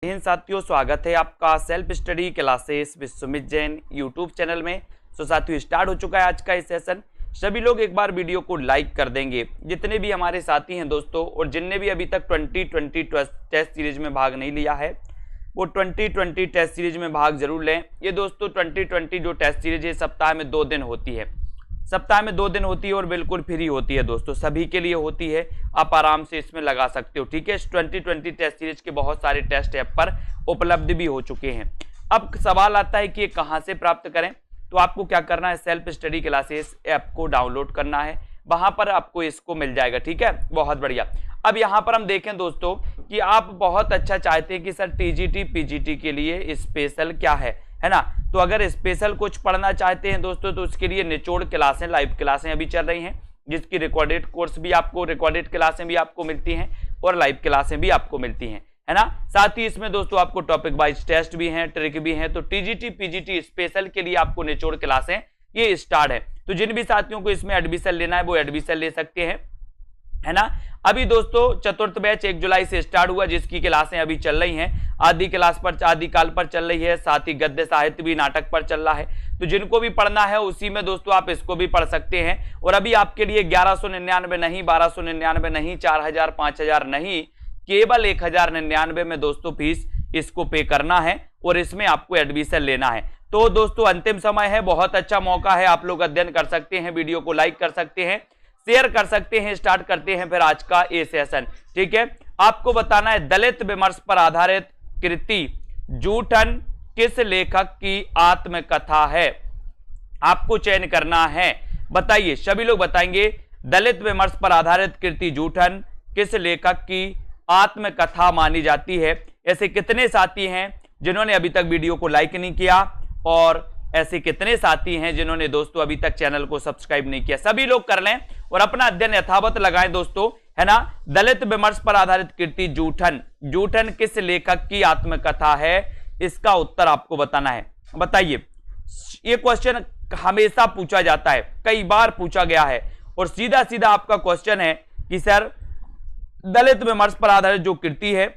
हिंद साथियों, स्वागत है आपका self study classes with Sumit Jain YouTube channel में। सो साथियों, स्टार्ट हो चुका है आज का ये सेशन। सभी लोग एक बार वीडियो को लाइक कर देंगे, जितने भी हमारे साथी हैं दोस्तों, और जिनने भी अभी तक 2020 टेस्ट सीरीज में भाग नहीं लिया है वो 2020 टेस्ट सीरीज में भाग जरूर लें। ये दोस्तों 2020 जो टेस्ट सीरीज है सप्ताह में 2 दिन होती है, सप्ताह में 2 दिन होती है और बिल्कुल फ्री होती है दोस्तों, सभी के लिए होती है। आप आराम से इसमें लगा सकते हो, ठीक है। 2020 टेस्ट सीरीज के बहुत सारे टेस्ट ऐप पर उपलब्ध भी हो चुके हैं। अब सवाल आता है कि ये कहां से प्राप्त करें, तो आपको क्या करना है, सेल्फ स्टडी क्लासेस ऐप को डाउनलोड करना है, वहां पर आपको इसको मिल जाएगा, ठीक है। बहुत बढ़िया। अब यहां पर हम देखें दोस्तों कि आप बहुत अच्छा चाहते हैं कि सर टीजीटी पीजीटी के लिए स्पेशल क्या है ना। तो अगर स्पेशल कुछ पढ़ना चाहते हैं दोस्तों तो उसके लिए निचोड़ क्लासें, लाइव क्लासें अभी चल रही हैं, जिसकी रिकॉर्डेड कोर्स भी आपको, रिकॉर्डेड क्लासें भी आपको मिलती हैं और लाइव क्लासें भी आपको मिलती हैं, है ना। साथ ही इसमें दोस्तों आपको टॉपिक वाइज टेस्ट भी हैं, ट्रिक भी हैं। तो टीजीटी पीजीटी स्पेशल के लिए आपको निचोड़ क्लासें ये स्टार्ट है। तो जिन भी साथियों को इसमें एडमिशन लेना है वो एडमिशन ले सकते हैं, है ना। अभी दोस्तों चतुर्थ बैच 1 जुलाई से स्टार्ट हुआ, जिसकी क्लासें अभी चल रही हैं। आदि काल पर चल रही है, साथ ही गद्य साहित्य भी नाटक पर चल रहा है। तो जिनको भी पढ़ना है उसी में दोस्तों आप इसको भी पढ़ सकते हैं। और अभी आपके लिए 1199 नहीं, 1299 नहीं, 4000, 5000 नहीं, केवल 1099 में दोस्तों फीस इसको पे करना है और इसमें आपको एडमिशन लेना है। तो दोस्तों अंतिम समय है, बहुत अच्छा मौका है, आप लोग अध्ययन कर सकते हैं, वीडियो को लाइक कर सकते हैं, शेयर कर सकते हैं। स्टार्ट करते हैं फिर आज का ये सेशन, ठीक है। आपको बताना है दलित विमर्श पर आधारित कृति जूठन किस लेखक की आत्मकथा है, आपको चयन करना है। बताइए, सभी लोग बताएंगे दलित विमर्श पर आधारित कृति जूठन किस लेखक की आत्मकथा मानी जाती है। ऐसे कितने साथी हैं जिन्होंने अभी तक वीडियो को लाइक नहीं किया, और ऐसे कितने साथी हैं जिन्होंने दोस्तों अभी तक चैनल को सब्सक्राइब नहीं किया। सभी लोग कर लें और अपना अध्ययन यथावत लगाएं दोस्तों, है ना। दलित विमर्श पर आधारित कृति जूठन, जूठन किस लेखक की आत्मकथा है, इसका उत्तर आपको बताना है। बताइए, ये क्वेश्चन हमेशा पूछा जाता है, कई बार पूछा गया है, और सीधा सीधा आपका क्वेश्चन है कि सर दलित विमर्श पर आधारित जो कृति है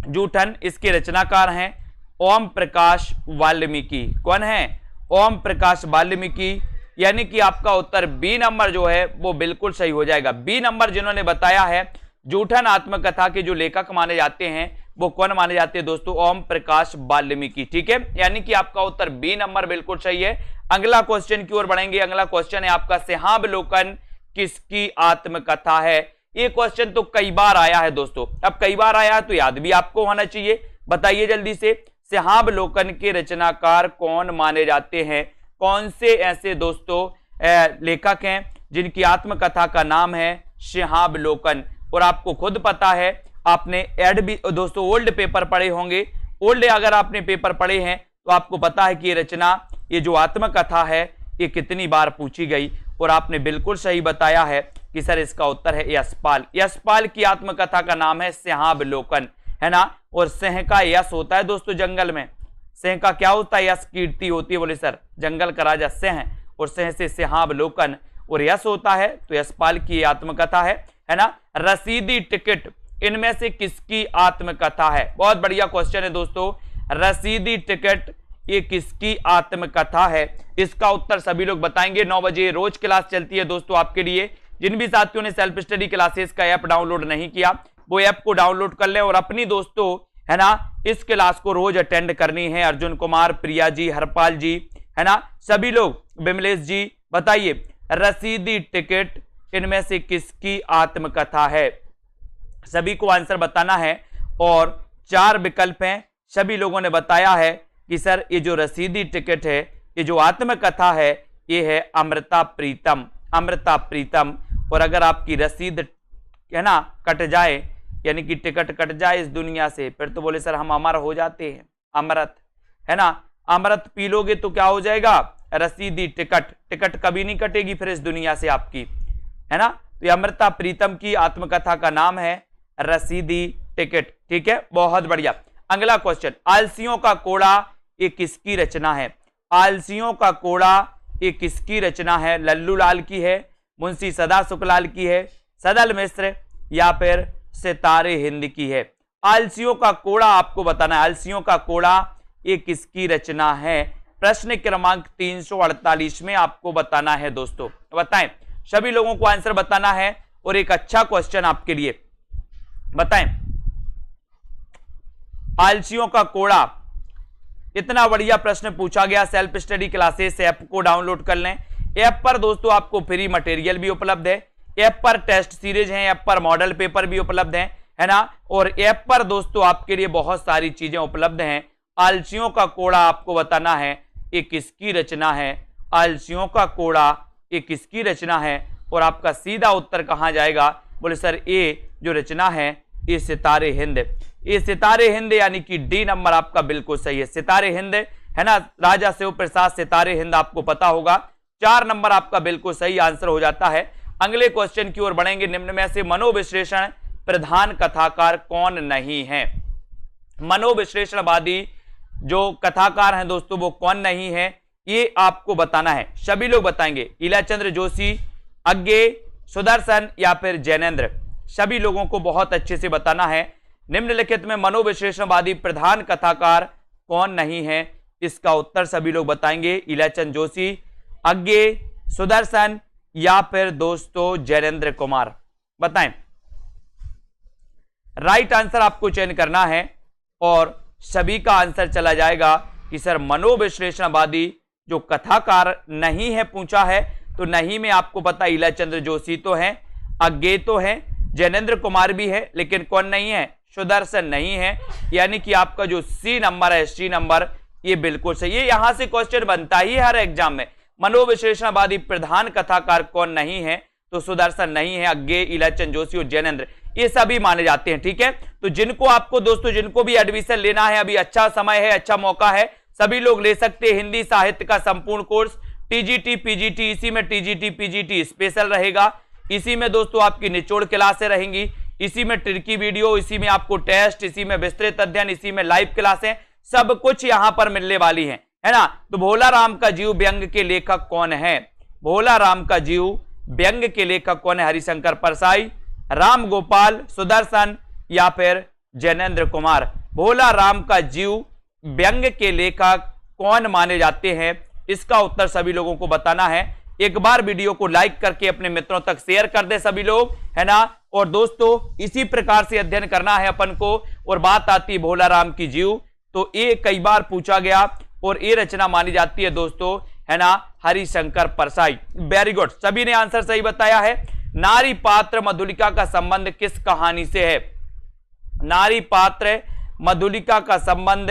जूठन, इसके रचनाकार हैं ओम प्रकाश वाल्मीकि। कौन है? ओम प्रकाश वाल्मीकि। यानी कि आपका उत्तर बी नंबर जो है वो बिल्कुल सही हो जाएगा। बी नंबर जिन्होंने बताया है जूठन आत्मकथा के जो लेखक माने जाते हैं वो कौन माने जाते हैं दोस्तों? ओम प्रकाश वाल्मीकि, ठीक है। यानी कि आपका उत्तर बी नंबर बिल्कुल सही है। अगला क्वेश्चन की ओर बढ़ेंगे। अगला क्वेश्चन है आपका सिंहावलोकन किसकी आत्मकथा है। ये क्वेश्चन तो कई बार आया है दोस्तों, अब कई बार आया है तो याद भी आपको होना चाहिए। बताइए जल्दी से, सिंहावलोकन के रचनाकार कौन माने जाते हैं? कौन से ऐसे दोस्तों लेखक हैं जिनकी आत्मकथा का नाम है सिंहावलोकन? और आपको खुद पता है, आपने एड भी दोस्तों ओल्ड पेपर पढ़े होंगे। ओल्ड अगर आपने पेपर पढ़े हैं तो आपको पता है कि ये रचना, ये जो आत्मकथा है ये कितनी बार पूछी गई। और आपने बिल्कुल सही बताया है कि सर इसका उत्तर है यशपाल। यशपाल की आत्मकथा का नाम है सिंहावलोकन, है ना। और सिंह का यश होता है दोस्तों जंगल में, सिंह का क्या होता है? यश, कीर्ति होती है। बोले सर जंगल का राजा सिंह, और सिंह से सिंहावलोकन और यश होता है, तो यशपाल की आत्मकथा है ना। रसीदी टिकट इनमें से किसकी आत्मकथा है? बहुत बढ़िया क्वेश्चन है दोस्तों। रसीदी टिकट ये किसकी आत्मकथा है? इसका उत्तर सभी लोग बताएंगे। 9 बजे रोज क्लास चलती है दोस्तों आपके लिए। जिन भी साथियों ने सेल्फ स्टडी क्लासेस का ऐप डाउनलोड नहीं किया वो ऐप को डाउनलोड कर लें और अपनी दोस्तों, है ना, इस क्लास को रोज अटेंड करनी है। अर्जुन कुमार, प्रिया जी, हरपाल जी, है ना, सभी लोग, विमलेश जी, बताइए रसीदी टिकट इनमें से किसकी आत्मकथा है? सभी को आंसर बताना है और 4 विकल्प हैं। सभी लोगों ने बताया है कि सर ये जो रसीदी टिकट है, ये जो आत्मकथा है, ये है अमृता प्रीतम, अमृता प्रीतम। और अगर आपकी रसीद, है ना, कट जाए, यानी कि टिकट कट जाए इस दुनिया से, फिर तो बोले सर हम अमर हो जाते हैं, अमृत, है ना। अमृत पी लोगे तो क्या हो जाएगा? रसीदी टिकट, टिकट कभी नहीं कटेगी फिर इस दुनिया से आपकी, है ना। तो अमृता प्रीतम की आत्मकथा का नाम है रसीदी टिकट, ठीक है। बहुत बढ़िया। अगला क्वेश्चन, आलसियों का कोड़ा ये किसकी रचना है? आलसियों का कोड़ा ये किसकी रचना है? लल्लू लाल की है, मुंशी सदा सुखलाल की है, सदल मिश्र, या फिर सितारे हिंद की है? आलसियों का कोड़ा आपको बताना है। आलसियों का कोड़ा ये किसकी रचना है? प्रश्न क्रमांक 348 में आपको बताना है दोस्तों। बताएं, सभी लोगों को आंसर बताना है और एक अच्छा क्वेश्चन आपके लिए। बताएं, आलसियों का कोड़ा, इतना बढ़िया प्रश्न पूछा गया। सेल्फ स्टडी क्लासेस ऐप को डाउनलोड कर लें। ऐप पर दोस्तों आपको फ्री मटेरियल भी उपलब्ध है, ऐप पर टेस्ट सीरीज है, ऐप पर मॉडल पेपर भी उपलब्ध है ना, और ऐप पर दोस्तों आपके लिए बहुत सारी चीजें उपलब्ध हैं। आलसियों का कोड़ा आपको बताना है ये किसकी रचना है? आलसियों का कोड़ा ये किसकी रचना है? और आपका सीधा उत्तर कहां जाएगा? बोले सर ये जो रचना है ये सितारे हिंद। ये सितारे हिंद यानी कि डी नंबर आपका बिल्कुल सही है। सितारे हिंद है ना, राजा शिव प्रसाद सितारे हिंद आपको पता होगा। 4 नंबर आपका बिल्कुल सही आंसर हो जाता है। अगले क्वेश्चन की ओर बढ़ेंगे। निम्न में से मनोविश्लेषण प्रधान कथाकार कौन नहीं है? मनोविश्लेषणवादी जो कथाकार हैं दोस्तों वो कौन नहीं है, ये आपको बताना है। सभी लोग बताएंगे, इलाचंद्र जोशी, अज्ञे, सुदर्शन या फिर जैनेन्द्र। सभी लोगों को बहुत अच्छे से बताना है निम्नलिखित में मनोविश्लेषणवादी प्रधान कथाकार कौन नहीं है? इसका उत्तर सभी लोग बताएंगे, इलाचंद जोशी, अज्ञे, सुदर्शन या फिर दोस्तों जैनेन्द्र कुमार। बताएं, राइट आंसर आपको चयन करना है और सभी का आंसर चला जाएगा कि सर मनोविश्लेषणवादी जो कथाकार नहीं है पूछा है, तो नहीं में आपको पता इलाचंद्र जोशी तो है, अज्ञे तो है, जैनेन्द्र कुमार भी है, लेकिन कौन नहीं है? सुदर्शन नहीं है। यानी कि आपका जो सी नंबर है, सी नंबर, ये बिल्कुल सही है। यहां से क्वेश्चन बनता ही हर एग्जाम में। मनोविश्लेषणवादी प्रधान कथाकार कौन नहीं है? तो सुदर्शन नहीं है, अज्ञे, इलाचंद जोशी और जैनेन्द्र, ये सभी माने जाते हैं। ठीक है, तो जिनको आपको दोस्तों जिनको भी एडमिशन लेना है, अभी अच्छा समय है, अच्छा मौका है, सभी लोग ले सकते हैं। हिंदी साहित्य का संपूर्ण कोर्स टीजीटी पीजीटी, इसी में टीजीटी पीजीटी स्पेशल रहेगा, इसी में दोस्तों आपकी निचोड़ क्लासें रहेंगी, इसी में ट्रिकी वीडियो, इसी में आपको टेस्ट, इसी में विस्तृत अध्ययन, इसी में लाइव क्लासें, सब कुछ यहां पर मिलने वाली है ना। तो भोला राम का जीव व्यंग के लेखक कौन है? भोला राम का जीव व्यंग के लेखक कौन है? हरिशंकर परसाई, राम गोपाल, सुदर्शन या फिर जैनेन्द्र कुमार। भोला राम का जीव व्यंग के लेखक कौन माने जाते हैं? इसका उत्तर सभी लोगों को बताना है। एक बार वीडियो को लाइक करके अपने मित्रों तक शेयर कर दे सभी लोग, है ना। और दोस्तों इसी प्रकार से अध्ययन करना है अपन को। और बात आती भोला राम की जीव, तो ये कई बार पूछा गया और ये रचना मानी जाती है दोस्तों, है ना, हरिशंकर परसाई। वेरी गुड, सभी ने आंसर सही बताया है। नारी पात्र मधुलिका का संबंध किस कहानी से है? नारी पात्र मधुलिका का संबंध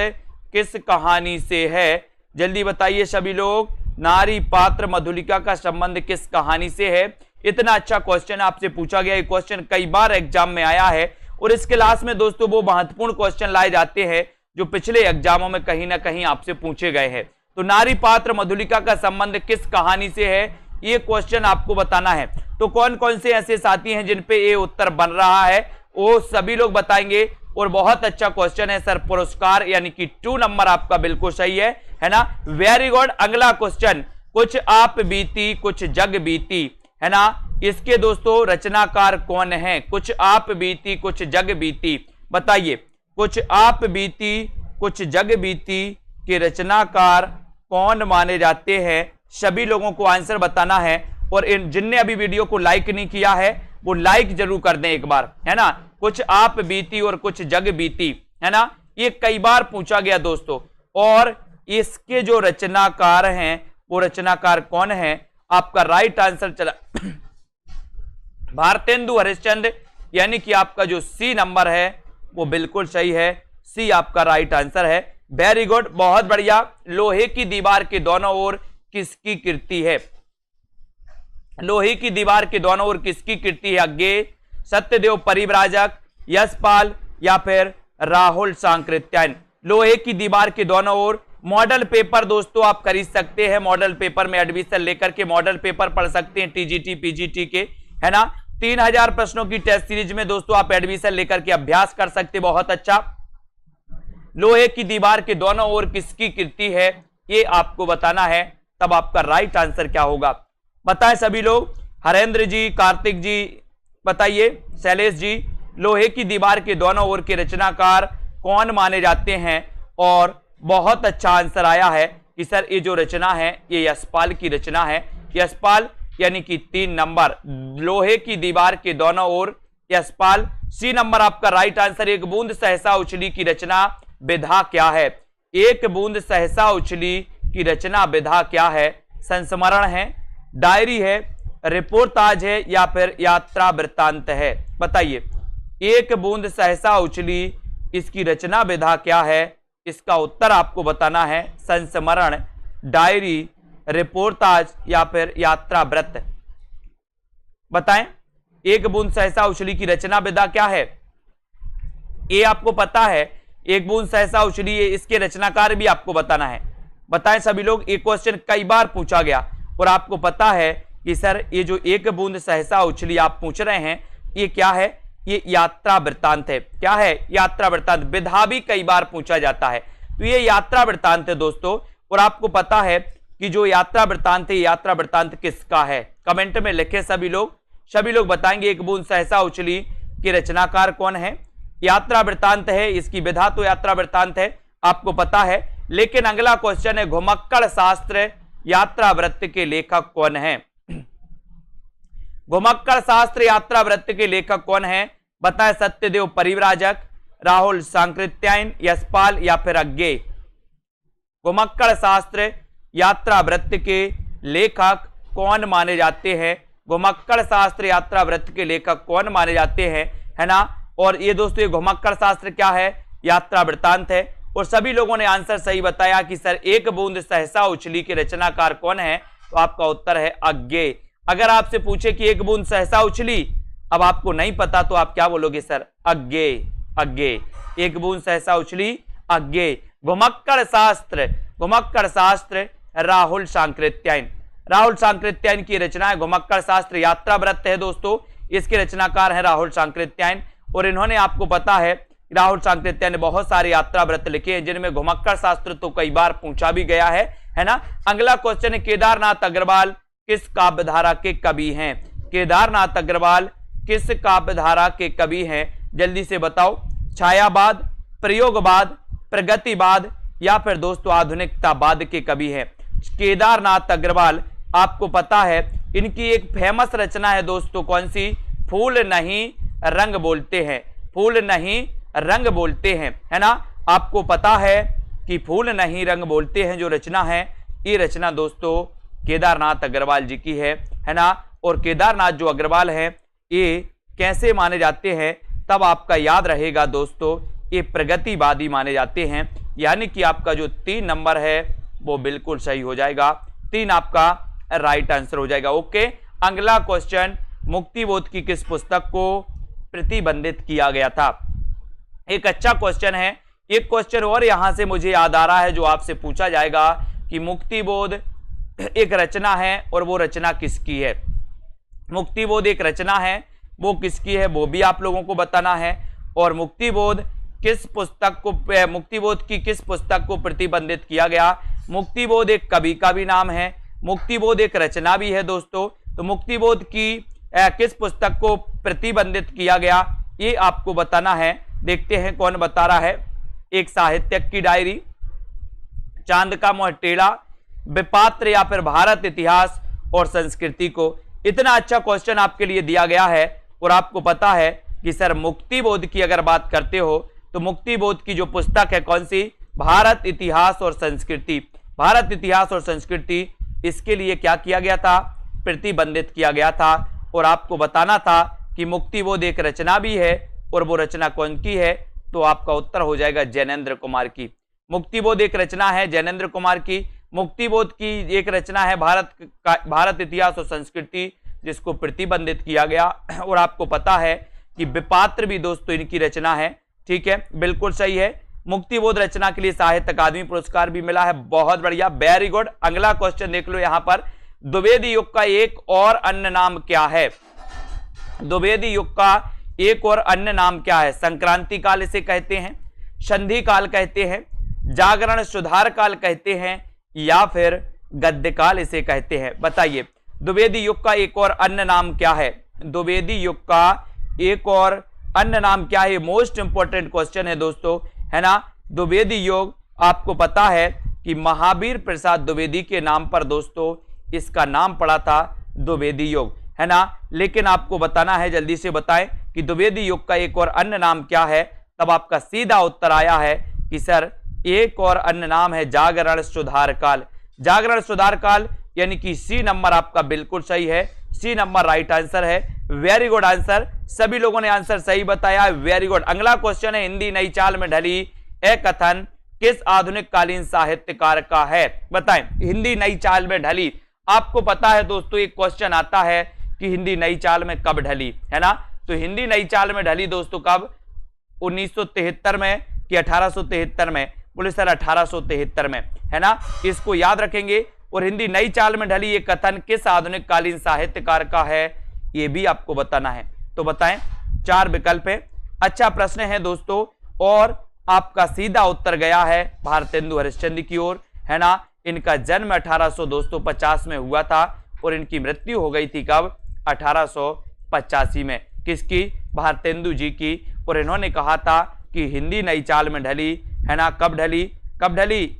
किस कहानी से है? जल्दी बताइए सभी लोग, नारी पात्र मधुलिका का संबंध किस कहानी से है? इतना अच्छा क्वेश्चन आपसे पूछा गया, ये क्वेश्चन कई बार एग्जाम में आया है। और इस क्लास में दोस्तों वो महत्वपूर्ण क्वेश्चन लाए जाते हैं जो पिछले एग्जामों में कहीं ना कहीं आपसे पूछे गए हैं। तो नारी पात्र मधुलिका का संबंध किस कहानी से है, ये क्वेश्चन आपको बताना है। तो कौन कौन से ऐसे साथी हैं जिन पे ये उत्तर बन रहा है, वो सभी लोग बताएंगे। और बहुत अच्छा क्वेश्चन है सर, पुरस्कार यानी कि 2 नंबर आपका बिल्कुल सही है ना। Very good. अगला क्वेश्चन, कुछ आप बीती कुछ जग बीती, है ना, इसके दोस्तों रचनाकार कौन है? कुछ आप बीती कुछ जग बीती, बताइए, कुछ आप बीती कुछ जग बीती के रचनाकार कौन माने जाते हैं? सभी लोगों को आंसर बताना है। और इन जिनने अभी वीडियो को लाइक नहीं किया है वो लाइक जरूर कर दें एक बार, है ना। कुछ आप बीती और कुछ जग बीती, है ना, ये कई बार पूछा गया दोस्तों। और इसके जो रचनाकार हैं वो रचनाकार कौन है? आपका राइट आंसर चला भारतेंदु हरिश्चंद्र, यानी कि आपका जो सी नंबर है वो बिल्कुल सही है, सी आपका राइट आंसर है। वेरी गुड, बहुत बढ़िया। लोहे की दीवार के दोनों ओर किसकी कीर्ति है? लोहे की दीवार के दोनों ओर किसकी कीर्ति है? अज्ञे, सत्यदेव परिव्राजक, यशपाल या फिर राहुल सांकृत्यायन। लोहे की दीवार के दोनों ओर मॉडल पेपर दोस्तों आप खरीद सकते हैं, मॉडल पेपर में एडमिशन लेकर के मॉडल पेपर पढ़ सकते हैं टीजीटी पीजीटी के, है ना। 3000 प्रश्नों की टेस्ट सीरीज में दोस्तों आप एडमिशन लेकर के अभ्यास कर सकते हैं, बहुत अच्छा। लोहे की दीवार के दोनों ओर किसकी कीर्ति है, ये आपको बताना है। तब आपका राइट आंसर क्या होगा बताएं सभी लोग। हरेंद्र जी, कार्तिक जी बताइए, शैलेश जी, लोहे की दीवार के दोनों ओर के रचनाकार कौन माने जाते हैं? और बहुत अच्छा आंसर आया है कि सर ये जो रचना है ये यशपाल की रचना है। यशपाल यानी कि 3 नंबर, लोहे की दीवार के दोनों ओर, यशपाल। सी नंबर आपका राइट आंसर। एक बूंद सहसा उछली की रचना विधा क्या है? एक बूंद सहसा उछली की रचना विधा क्या है? संस्मरण है, डायरी है, रिपोर्टाज है या फिर यात्रा वृत्तांत है? बताइए, एक बूंद सहसा उछली, इसकी रचना विधा क्या है? इसका उत्तर आपको बताना है संस्मरण, डायरी, रिपोर्टाज या फिर यात्रा वृत्त। बताएं, एक बूंद सहसा उछली की रचना विधा क्या है? ये आपको पता है, एक बूंद सहसा उछली है, इसके रचनाकार भी आपको बताना है। बताएं सभी लोग, एक क्वेश्चन कई बार पूछा गया और आपको पता है कि सर ये जो एक बूंद सहसा उछली आप पूछ रहे हैं ये क्या है? ये यात्रा वृत्तांत है। क्या है? यात्रा वृत्तांत। विधा भी कई बार पूछा जाता है, तो ये यात्रा वृत्तांत है दोस्तों। और आपको पता है कि जो यात्रा वृत्तांत है, यात्रा वृत्तांत किसका है? कमेंट में लिखे सभी लोग। सभी लोग बताएंगे एक बूंद सहसा उछली के रचनाकार कौन है? यात्रा वृत्तांत है, इसकी विधा तो यात्रा वृत्तांत है, आपको पता है। लेकिन अगला क्वेश्चन है, घुमक्कड़ शास्त्र यात्रा वृत्त के लेखक कौन है? घुमक्कड़ शास्त्र यात्रा वृत्त के लेखक कौन है? बताएं, सत्यदेव परिव्राजक, राहुल सांकृत्यायन, यशपाल या फिर अज्ञेय? घुमक्कड़ शास्त्र यात्रा वृत्त के लेखक कौन माने जाते हैं? घुमक्कड़ शास्त्र यात्रा वृत्त के लेखक कौन माने जाते हैं, है ना? और ये दोस्तों, ये घुमक्कड़ शास्त्र क्या है? यात्रा वृत्तांत है। और सभी लोगों ने आंसर सही बताया कि सर एक बूंद सहसा उछली के रचनाकार कौन है? तो आपका उत्तर है अज्ञेय। अगर आपसे पूछे कि एक बूंद सहसा उछली, अब आपको नहीं पता तो आप क्या बोलोगे? सर अज्ञेय, अज्ञेय। एक बूंद सहसा उछली, अज्ञेय। घुमक्कड़ शास्त्र, घुमक्कड़ शास्त्र राहुल सांकृत्यायन, राहुल सांकृत्यायन की रचना है। घुमक्कड़ शास्त्र यात्रा वृत्त है दोस्तों, इसके रचनाकार है राहुल सांकृत्यायन। और इन्होंने, आपको पता है, राहुल सांकृत्यायन ने बहुत सारे यात्रा वृत्त लिखे हैं जिनमें घुमक्कड़ शास्त्र तो कई बार पूछा भी गया है ना? अगला क्वेश्चन है, केदारनाथ अग्रवाल किस काव्यधारा के कवि हैं? केदारनाथ अग्रवाल किस काव्यधारा के कवि हैं? जल्दी से बताओ। छायावाद, प्रयोगवाद, प्रगतिवाद या फिर दोस्तों आधुनिकतावाद के कवि हैं? केदारनाथ अग्रवाल, आपको पता है इनकी एक फेमस रचना है दोस्तों, कौन सी? फूल नहीं रंग बोलते हैं, फूल नहीं रंग बोलते हैं, है ना? आपको पता है कि फूल नहीं रंग बोलते हैं जो रचना है, ये रचना दोस्तों केदारनाथ अग्रवाल जी की है ना? और केदारनाथ जो अग्रवाल हैं ये कैसे माने जाते हैं? तब आपका याद रहेगा दोस्तों, ये प्रगतिवादी माने जाते हैं। यानी कि आपका जो 3 नंबर है वो बिल्कुल सही हो जाएगा, 3 आपका राइट आंसर हो जाएगा। ओके, अगला क्वेश्चन, मुक्तिबोध की किस पुस्तक को प्रतिबंधित किया गया था? एक अच्छा क्वेश्चन है। एक क्वेश्चन और यहां से मुझे याद आ रहा है जो आपसे पूछा जाएगा कि मुक्तिबोध एक रचना है और वो रचना किसकी है? मुक्तिबोध एक रचना है, वो किसकी है वो भी आप लोगों को बताना है। और मुक्तिबोध किस पुस्तक को, मुक्तिबोध की किस पुस्तक को प्रतिबंधित किया गया? मुक्तिबोध एक कवि का भी नाम है, मुक्तिबोध एक रचना भी है दोस्तों। तो मुक्तिबोध की किस पुस्तक को प्रतिबंधित किया गया ये आपको बताना है। देखते हैं कौन बता रहा है। एक साहित्यक की डायरी, चांद का मुंह टेढ़ा, विपात्र या फिर भारत इतिहास और संस्कृति को। इतना अच्छा क्वेश्चन आपके लिए दिया गया है और आपको पता है कि सर मुक्तिबोध की अगर बात करते हो तो मुक्तिबोध की जो पुस्तक है कौन सी? भारत इतिहास और संस्कृति। भारत इतिहास और संस्कृति, इसके लिए क्या किया गया था? प्रतिबंधित किया गया था। और आपको बताना था कि मुक्तिबोध एक रचना भी है और वो रचना कौन की है? तो आपका उत्तर हो जाएगा जैनेन्द्र कुमार की। मुक्तिबोध एक रचना है जैनेन्द्र कुमार की। मुक्तिबोध की एक रचना है भारत इतिहास और संस्कृति, जिसको प्रतिबंधित किया गया। और आपको पता है कि विपात्र भी दोस्तों इनकी रचना है। ठीक है, बिल्कुल सही है। मुक्तिबोध रचना के लिए साहित्य अकादमी पुरस्कार भी मिला है। बहुत बढ़िया, वेरी गुड। अगला क्वेश्चन देख लो यहां पर, द्विवेदी युग का एक और अन्य नाम क्या है? द्विवेदी युग का एक और अन्य नाम क्या है? संक्रांति काल इसे कहते हैं, संधि काल कहते हैं, जागरण सुधार काल कहते हैं या फिर गद्य काल इसे कहते हैं? बताइए, द्विवेदी युग का एक और अन्य नाम क्या है? द्विवेदी युग का एक और अन्य नाम क्या है? मोस्ट इंपॉर्टेंट क्वेश्चन है दोस्तों, है ना। द्विवेदी योग, आपको पता है कि महावीर प्रसाद द्विवेदी के नाम पर दोस्तों इसका नाम पड़ा था द्विवेदी योग, है ना। लेकिन आपको बताना है, जल्दी से बताएं कि द्विवेदी योग का एक और अन्य नाम क्या है। तब आपका सीधा उत्तर आया है कि सर एक और अन्य नाम है जागरण सुधार काल। जागरण सुधार काल यानी कि सी नंबर आपका बिल्कुल सही है, सी नंबर राइट आंसर है। वेरी गुड आंसर, सभी लोगों ने आंसर सही बताया, वेरी गुड। अगला क्वेश्चन है, हिंदी नई चाल में ढली ए कथन किस आधुनिक कालीन साहित्यकार का है? बताएं, हिंदी नई चाल में ढली। आपको पता है दोस्तों एक क्वेश्चन आता है कि हिंदी नई चाल में कब ढली, है ना। तो हिंदी नई चाल में ढली दोस्तों कब? 1973 में कि 1873 में? बोले सर 1873 में, है ना। इसको याद रखेंगे। और हिंदी नई चाल में ढली ये कथन किस आधुनिक कालीन साहित्यकार का है, ये भी आपको बताना है। तो बताएं, 4 विकल्प है। अच्छा प्रश्न है दोस्तों, और आपका सीधा उत्तर गया है भारतेंदु हरिश्चंद्र की ओर, है ना। इनका जन्म 1850 में हुआ था और इनकी मृत्यु हो गई थी कब? 1885 में। किसकी? भारतेंदु जी की। और इन्होंने कहा था कि हिंदी नई चाल में ढली, है ना। कब ढली? कब ढली?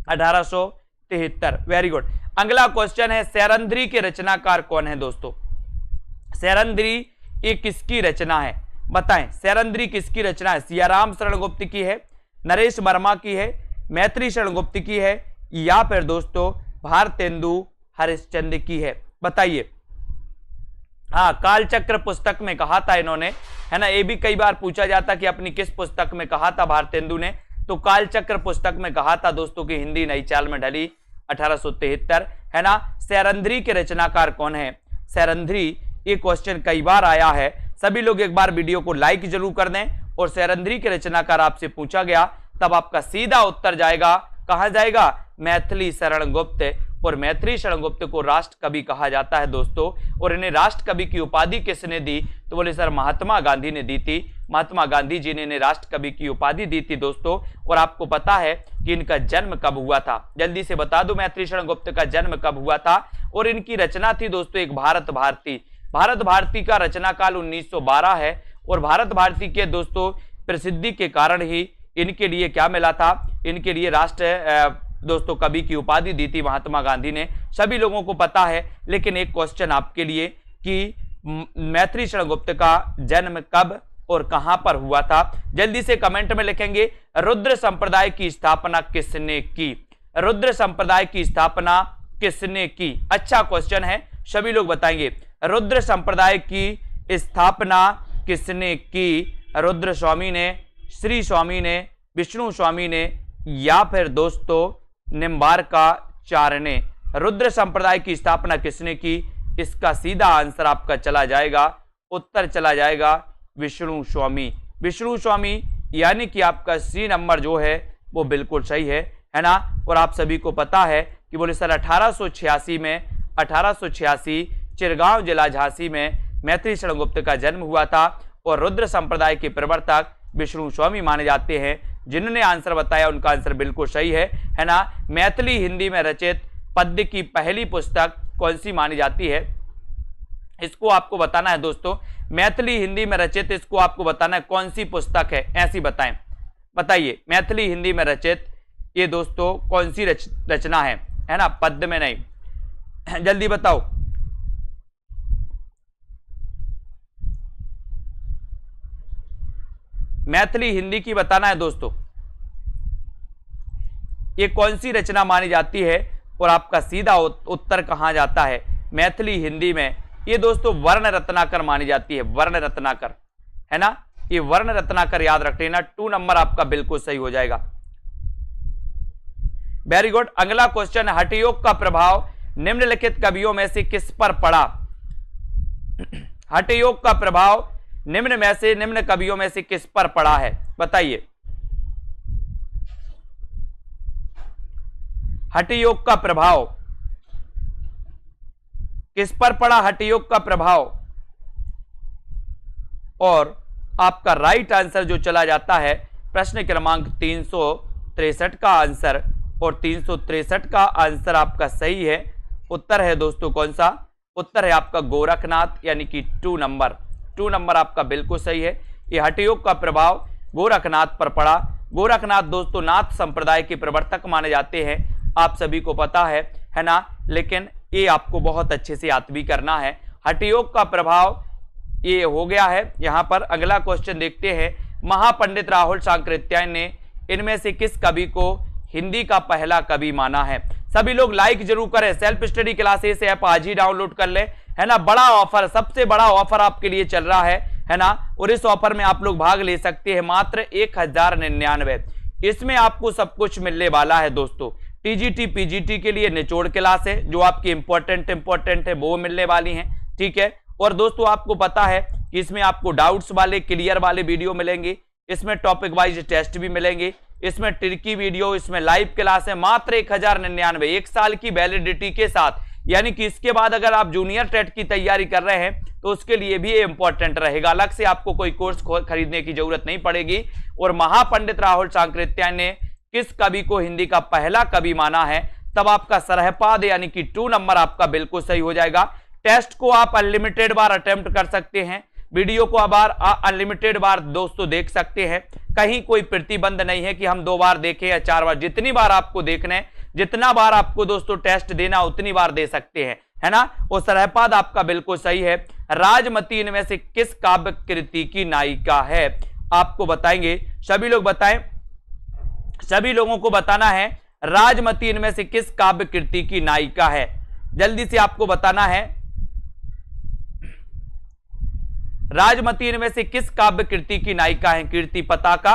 1873। Very good. अगला क्वेश्चन है, सैरंध्री के रचनाकार कौन है दोस्तों? सैरंध्री ये किसकी रचना है? बताएं, सैरंध्री किसकी रचना है? सियाराम शरण गुप्त की है, नरेश वर्मा की है, मैत्री शरण गुप्त की है, या फिर दोस्तों भारतेंदु हरिश्चंद्र की है? बताइए। हाँ, कालचक्र पुस्तक में कहा था इन्होंने, है ना। ये भी कई बार पूछा जाता कि अपनी किस पुस्तक में कहा था भारतेंदु ने, तो कालचक्र पुस्तक में कहा था दोस्तों की हिंदी नई चाल में ढली 1873, है ना। सैरंध्री के रचनाकार कौन है? सैरंध्री, ये क्वेश्चन कई बार आया है। सभी लोग एक बार वीडियो को लाइक जरूर कर दें। और सैरंध्री के रचनाकार आपसे पूछा गया, तब आपका सीधा उत्तर जाएगा, कहां जाएगा? मैथिली शरण गुप्त। और मैथिली शरण गुप्त को राष्ट्र कवि कहा जाता है दोस्तों। और इन्हें राष्ट्र कवि की उपाधि किसने दी? तो बोले सर महात्मा गांधी ने दी थी। महात्मा गांधी जी ने इन्हें राष्ट्र कवि की उपाधि दी थी दोस्तों। और आपको पता है कि इनका जन्म कब हुआ था? जल्दी से बता दो, मैथिली शरण गुप्त का जन्म कब हुआ था? और इनकी रचना थी दोस्तों एक भारत भारती। भारत भारती का रचना काल 1912 है। और भारत भारती के दोस्तों प्रसिद्धि के कारण ही इनके लिए क्या मिला था? इनके लिए राष्ट्र दोस्तों कवि की उपाधि दी थी महात्मा गांधी ने, सभी लोगों को पता है। लेकिन एक क्वेश्चन आपके लिए कि मैथिली शरण गुप्त का जन्म कब और कहां पर हुआ था? जल्दी से कमेंट में लिखेंगे, रुद्र संप्रदाय की स्थापना किसने की? रुद्र संप्रदाय की स्थापना किसने की? अच्छा क्वेश्चन है, सभी लोग बताएंगे। रुद्र संप्रदाय की स्थापना किसने की? रुद्र स्वामी ने, श्री स्वामी ने, विष्णु स्वामी ने, या फिर दोस्तों निम्बार्काचार्य ने? रुद्र संप्रदाय की स्थापना किसने की? इसका सीधा आंसर आपका चला जाएगा, उत्तर चला जाएगा विष्णु स्वामी। विष्णु स्वामी यानी कि आपका सी नंबर जो है वो बिल्कुल सही है ना। और आप सभी को पता है कि बोले सर 1886 चिरगांव जिला झांसी में मैथिली शरण गुप्त का जन्म हुआ था। और रुद्र संप्रदाय के प्रवर्तक विष्णु स्वामी माने जाते हैं। जिन्होंने आंसर बताया उनका आंसर बिल्कुल सही है ना। मैथिली हिंदी में रचित पद्य की पहली पुस्तक कौन सी मानी जाती है? इसको आपको बताना है दोस्तों। मैथिली हिंदी में रचित, इसको आपको बताना है कौन सी पुस्तक है, ऐसी बताएं। बताइए, मैथिली हिंदी में रचित ये दोस्तों कौन सी रचना है ना, पद्य में नहीं। जल्दी बताओ। मैथिली हिंदी की बताना है दोस्तों, ये कौन सी रचना मानी जाती है? और आपका सीधा उत्तर कहां जाता है? मैथिली हिंदी में ये दोस्तों वर्ण रत्नाकर मानी जाती है, वर्ण रत्नाकर, है ना। ये वर्ण रत्नाकर याद रख लेना, 2 नंबर आपका बिल्कुल सही हो जाएगा। Very good. अगला क्वेश्चन, हठयोग का प्रभाव निम्नलिखित कवियों में से किस पर पड़ा? हठयोग का प्रभाव निम्न कवियों में से किस पर पड़ा है? बताइए। हठयोग का प्रभाव किस पर पड़ा? हठयोग का प्रभाव। और आपका राइट आंसर जो चला जाता है प्रश्न क्रमांक 363 का आंसर, और 363 का आंसर आपका सही है। उत्तर है दोस्तों कौन सा? उत्तर है आपका गोरखनाथ, यानी कि 2 नंबर। 2 नंबर आपका बिल्कुल सही है। ये हठयोग का प्रभाव गोरखनाथ पर पड़ा। गोरखनाथ दोस्तों नाथ संप्रदाय के प्रवर्तक माने जाते हैं, आप सभी को पता है ना, लेकिन ये आपको बहुत अच्छे से याद भी करना है। हठयोग का प्रभाव ये हो गया है। यहां पर अगला क्वेश्चन देखते हैं, महापंडित राहुल सांकृत्यायन ने इनमें से किस कवि को हिंदी का पहला कवि माना है? सभी लोग लाइक जरूर करें। सेल्फ स्टडी क्लासेस ऐप आज ही डाउनलोड कर ले, है ना। बड़ा ऑफर, सबसे बड़ा ऑफर आपके लिए चल रहा है ना, और इस ऑफर में आप लोग भाग ले सकते हैं मात्र 1099। इसमें आपको सब कुछ मिलने वाला है दोस्तों। टीजीटी पीजीटी के लिए निचोड़ क्लास है, जो आपकी इंपॉर्टेंट है वो मिलने वाली है, ठीक है। और दोस्तों आपको पता है कि इसमें आपको डाउट्स वाले, क्लियर वाले वीडियो मिलेंगे, इसमें टॉपिक वाइज टेस्ट भी मिलेंगे, इसमें ट्रिकी वीडियो, इसमें लाइव क्लास है मात्र 1099, 1 साल की वैलिडिटी के साथ। यानी कि इसके बाद अगर आप जूनियर टेट की तैयारी कर रहे हैं तो उसके लिए भी ये इंपॉर्टेंट रहेगा। अलग से आपको कोई कोर्स खरीदने की जरूरत नहीं पड़ेगी। और महापंडित राहुल सांकृत्यायन ने किस कवि को हिंदी का पहला कवि माना है? तब आपका सरहपाद यानी कि 2 नंबर आपका बिल्कुल सही हो जाएगा। टेस्ट को आप अनलिमिटेड बार अटेम्प्ट कर सकते हैं, वीडियो को अनलिमिटेड बार दोस्तों देख सकते हैं। कहीं कोई प्रतिबंध नहीं है कि हम 2 बार देखें या 4 बार, जितनी बार आपको देखने, जितना बार आपको दोस्तों टेस्ट देना उतनी बार दे सकते हैं, है ना। और सरहपाद आपका बिल्कुल सही है। राजमती इनमें से किस काव्य कृति की नायिका है? आपको बताएंगे, सभी लोग बताएं, सभी लोगों को बताना है राजमती इनमें से किस काव्य कृति की नायिका है। जल्दी से आपको बताना है राजमती इनमें से किस काव्य कृति की नायिका है? कीर्ति पताका,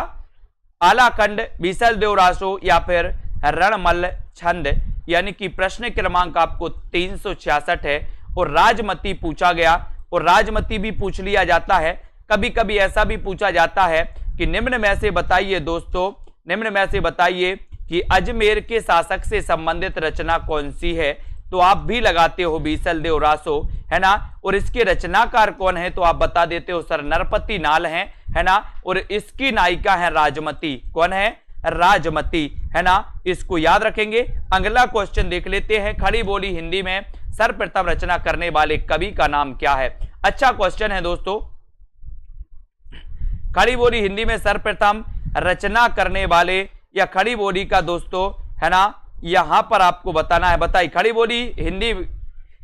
आलाखंड, बीसल देव रासो या फिर रणमल छंद। यानी कि प्रश्न क्रमांक आपको 366 है और राजमती पूछा गया। और राजमती भी पूछ लिया जाता है, कभी कभी ऐसा भी पूछा जाता है कि निम्न में से बताइए दोस्तों, निम्न में से बताइए कि अजमेर के शासक से संबंधित रचना कौन सी है? तो आप भी लगाते हो बीसल देव रासो, है ना। और इसके रचनाकार कौन है? तो आप बता देते हो सर नरपति नाल हैं, है ना। और इसकी नायिका है राजमती। कौन है? राजमती, है ना। इसको याद रखेंगे। अगला क्वेश्चन देख लेते हैं, खड़ी बोली हिंदी में सर्वप्रथम रचना करने वाले कवि का नाम क्या है? अच्छा क्वेश्चन है दोस्तों। खड़ी बोली हिंदी में सर्वप्रथम रचना करने वाले या खड़ी बोली का दोस्तों, है ना, यहां पर आपको बताना है। बताइए खड़ी बोली हिंदी,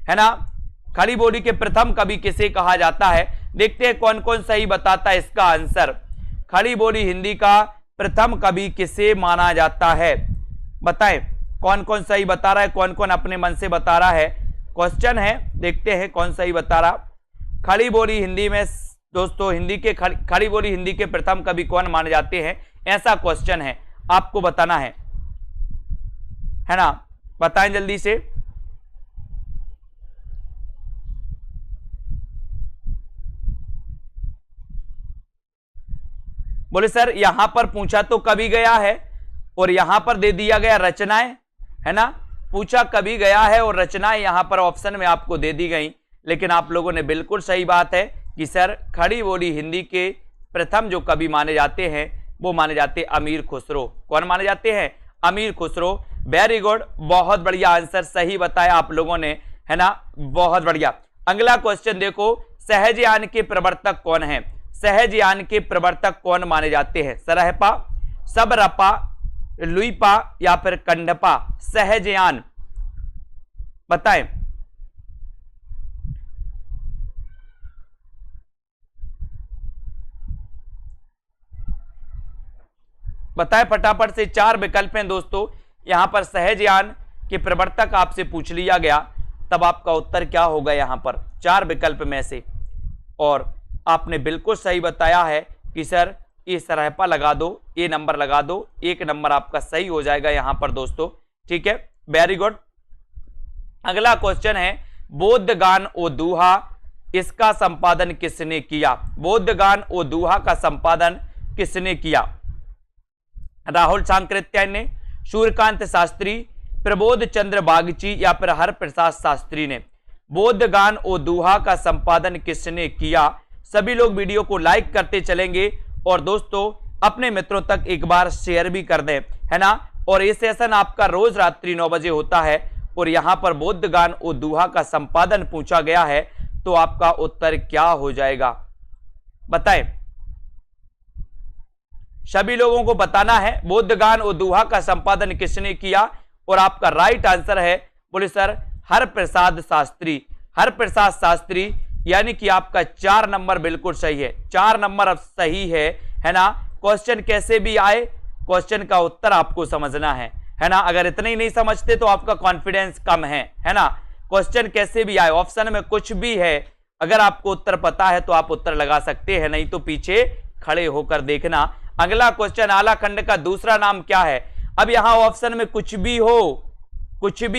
है ना, खड़ी बोली के प्रथम कवि किसे कहा जाता है? देखते हैं कौन कौन सही बताता है इसका आंसर। खड़ी बोली हिंदी का प्रथम कवि किसे माना जाता है? बताएं कौन कौन सही बता रहा है, कौन कौन अपने मन से बता रहा है। क्वेश्चन है, देखते हैं कौन सही बता रहा। खड़ी बोली हिंदी में दोस्तों, हिंदी के खड़ी बोली हिंदी के प्रथम कवि कौन माने जाते हैं? ऐसा क्वेश्चन है, आपको बताना है ना। बताएं जल्दी से। बोले सर यहां पर पूछा तो कवि गया है और यहां पर दे दिया गया रचनाएं, है ना। पूछा कवि गया है और रचनाएं यहां पर ऑप्शन में आपको दे दी गई। लेकिन आप लोगों ने बिल्कुल सही बात है कि सर खड़ी बोली हिंदी के प्रथम जो कवि माने जाते हैं वो माने जाते हैं अमीर खुसरो। कौन माने जाते हैं? अमीर खुसरो। वेरी गुड, बहुत बढ़िया आंसर सही बताया आप लोगों ने, है ना, बहुत बढ़िया। अगला क्वेश्चन देखो, सहजयान के प्रवर्तक कौन है? सहजयान के प्रवर्तक कौन माने जाते हैं? सरहपा, सबरपा, लुईपा या फिर कंडपा? सहजयान बताएं। बताएं फटाफट से, 4 विकल्प हैं दोस्तों। यहां पर सहजयान के प्रवर्तक आपसे पूछ लिया गया, तब आपका उत्तर क्या होगा यहां पर 4 विकल्प में से? और आपने बिल्कुल सही बताया है कि सर ये सरहपा लगा दो, ये नंबर लगा दो, 1 नंबर आपका सही हो जाएगा यहां पर दोस्तों, ठीक है, वेरी गुड। अगला क्वेश्चन है, बोधगान ओ दूहा, इसका संपादन किसने किया? बोधगान ओ दूहा का संपादन किसने किया? राहुल सांकृत्यायन ने, सूर्यकांत शास्त्री, प्रबोध चंद्र बागची या फिर हरप्रसाद शास्त्री ने? बोधगान ओ दूहा का संपादन किसने किया? सभी लोग वीडियो को लाइक करते चलेंगे और दोस्तों अपने मित्रों तक एक बार शेयर भी कर दें, है ना। और ये सेशन आपका रोज रात्रि 9 बजे होता है और यहां पर बोधगान ओ दूहा का संपादन पूछा गया है, तो आपका उत्तर क्या हो जाएगा? बताएं। सभी लोगों को बताना है बोधगान और दोहा का संपादन किसने किया, और आपका राइट आंसर है, बोले सर हरप्रसाद शास्त्री। हरप्रसाद शास्त्री, यानी कि आपका 4 नंबर बिल्कुल सही है। 4 नंबर अब सही है ना। क्वेश्चन कैसे भी आए, क्वेश्चन का उत्तर आपको समझना है ना। अगर इतना ही नहीं समझते तो आपका कॉन्फिडेंस कम है ना। क्वेश्चन कैसे भी आए, ऑप्शन में कुछ भी है, अगर आपको उत्तर पता है तो आप उत्तर लगा सकते हैं, नहीं तो पीछे खड़े होकर देखना। अगला क्वेश्चन, आला खंड का दूसरा नाम क्या है। अब यहां ऑप्शन में कुछ भी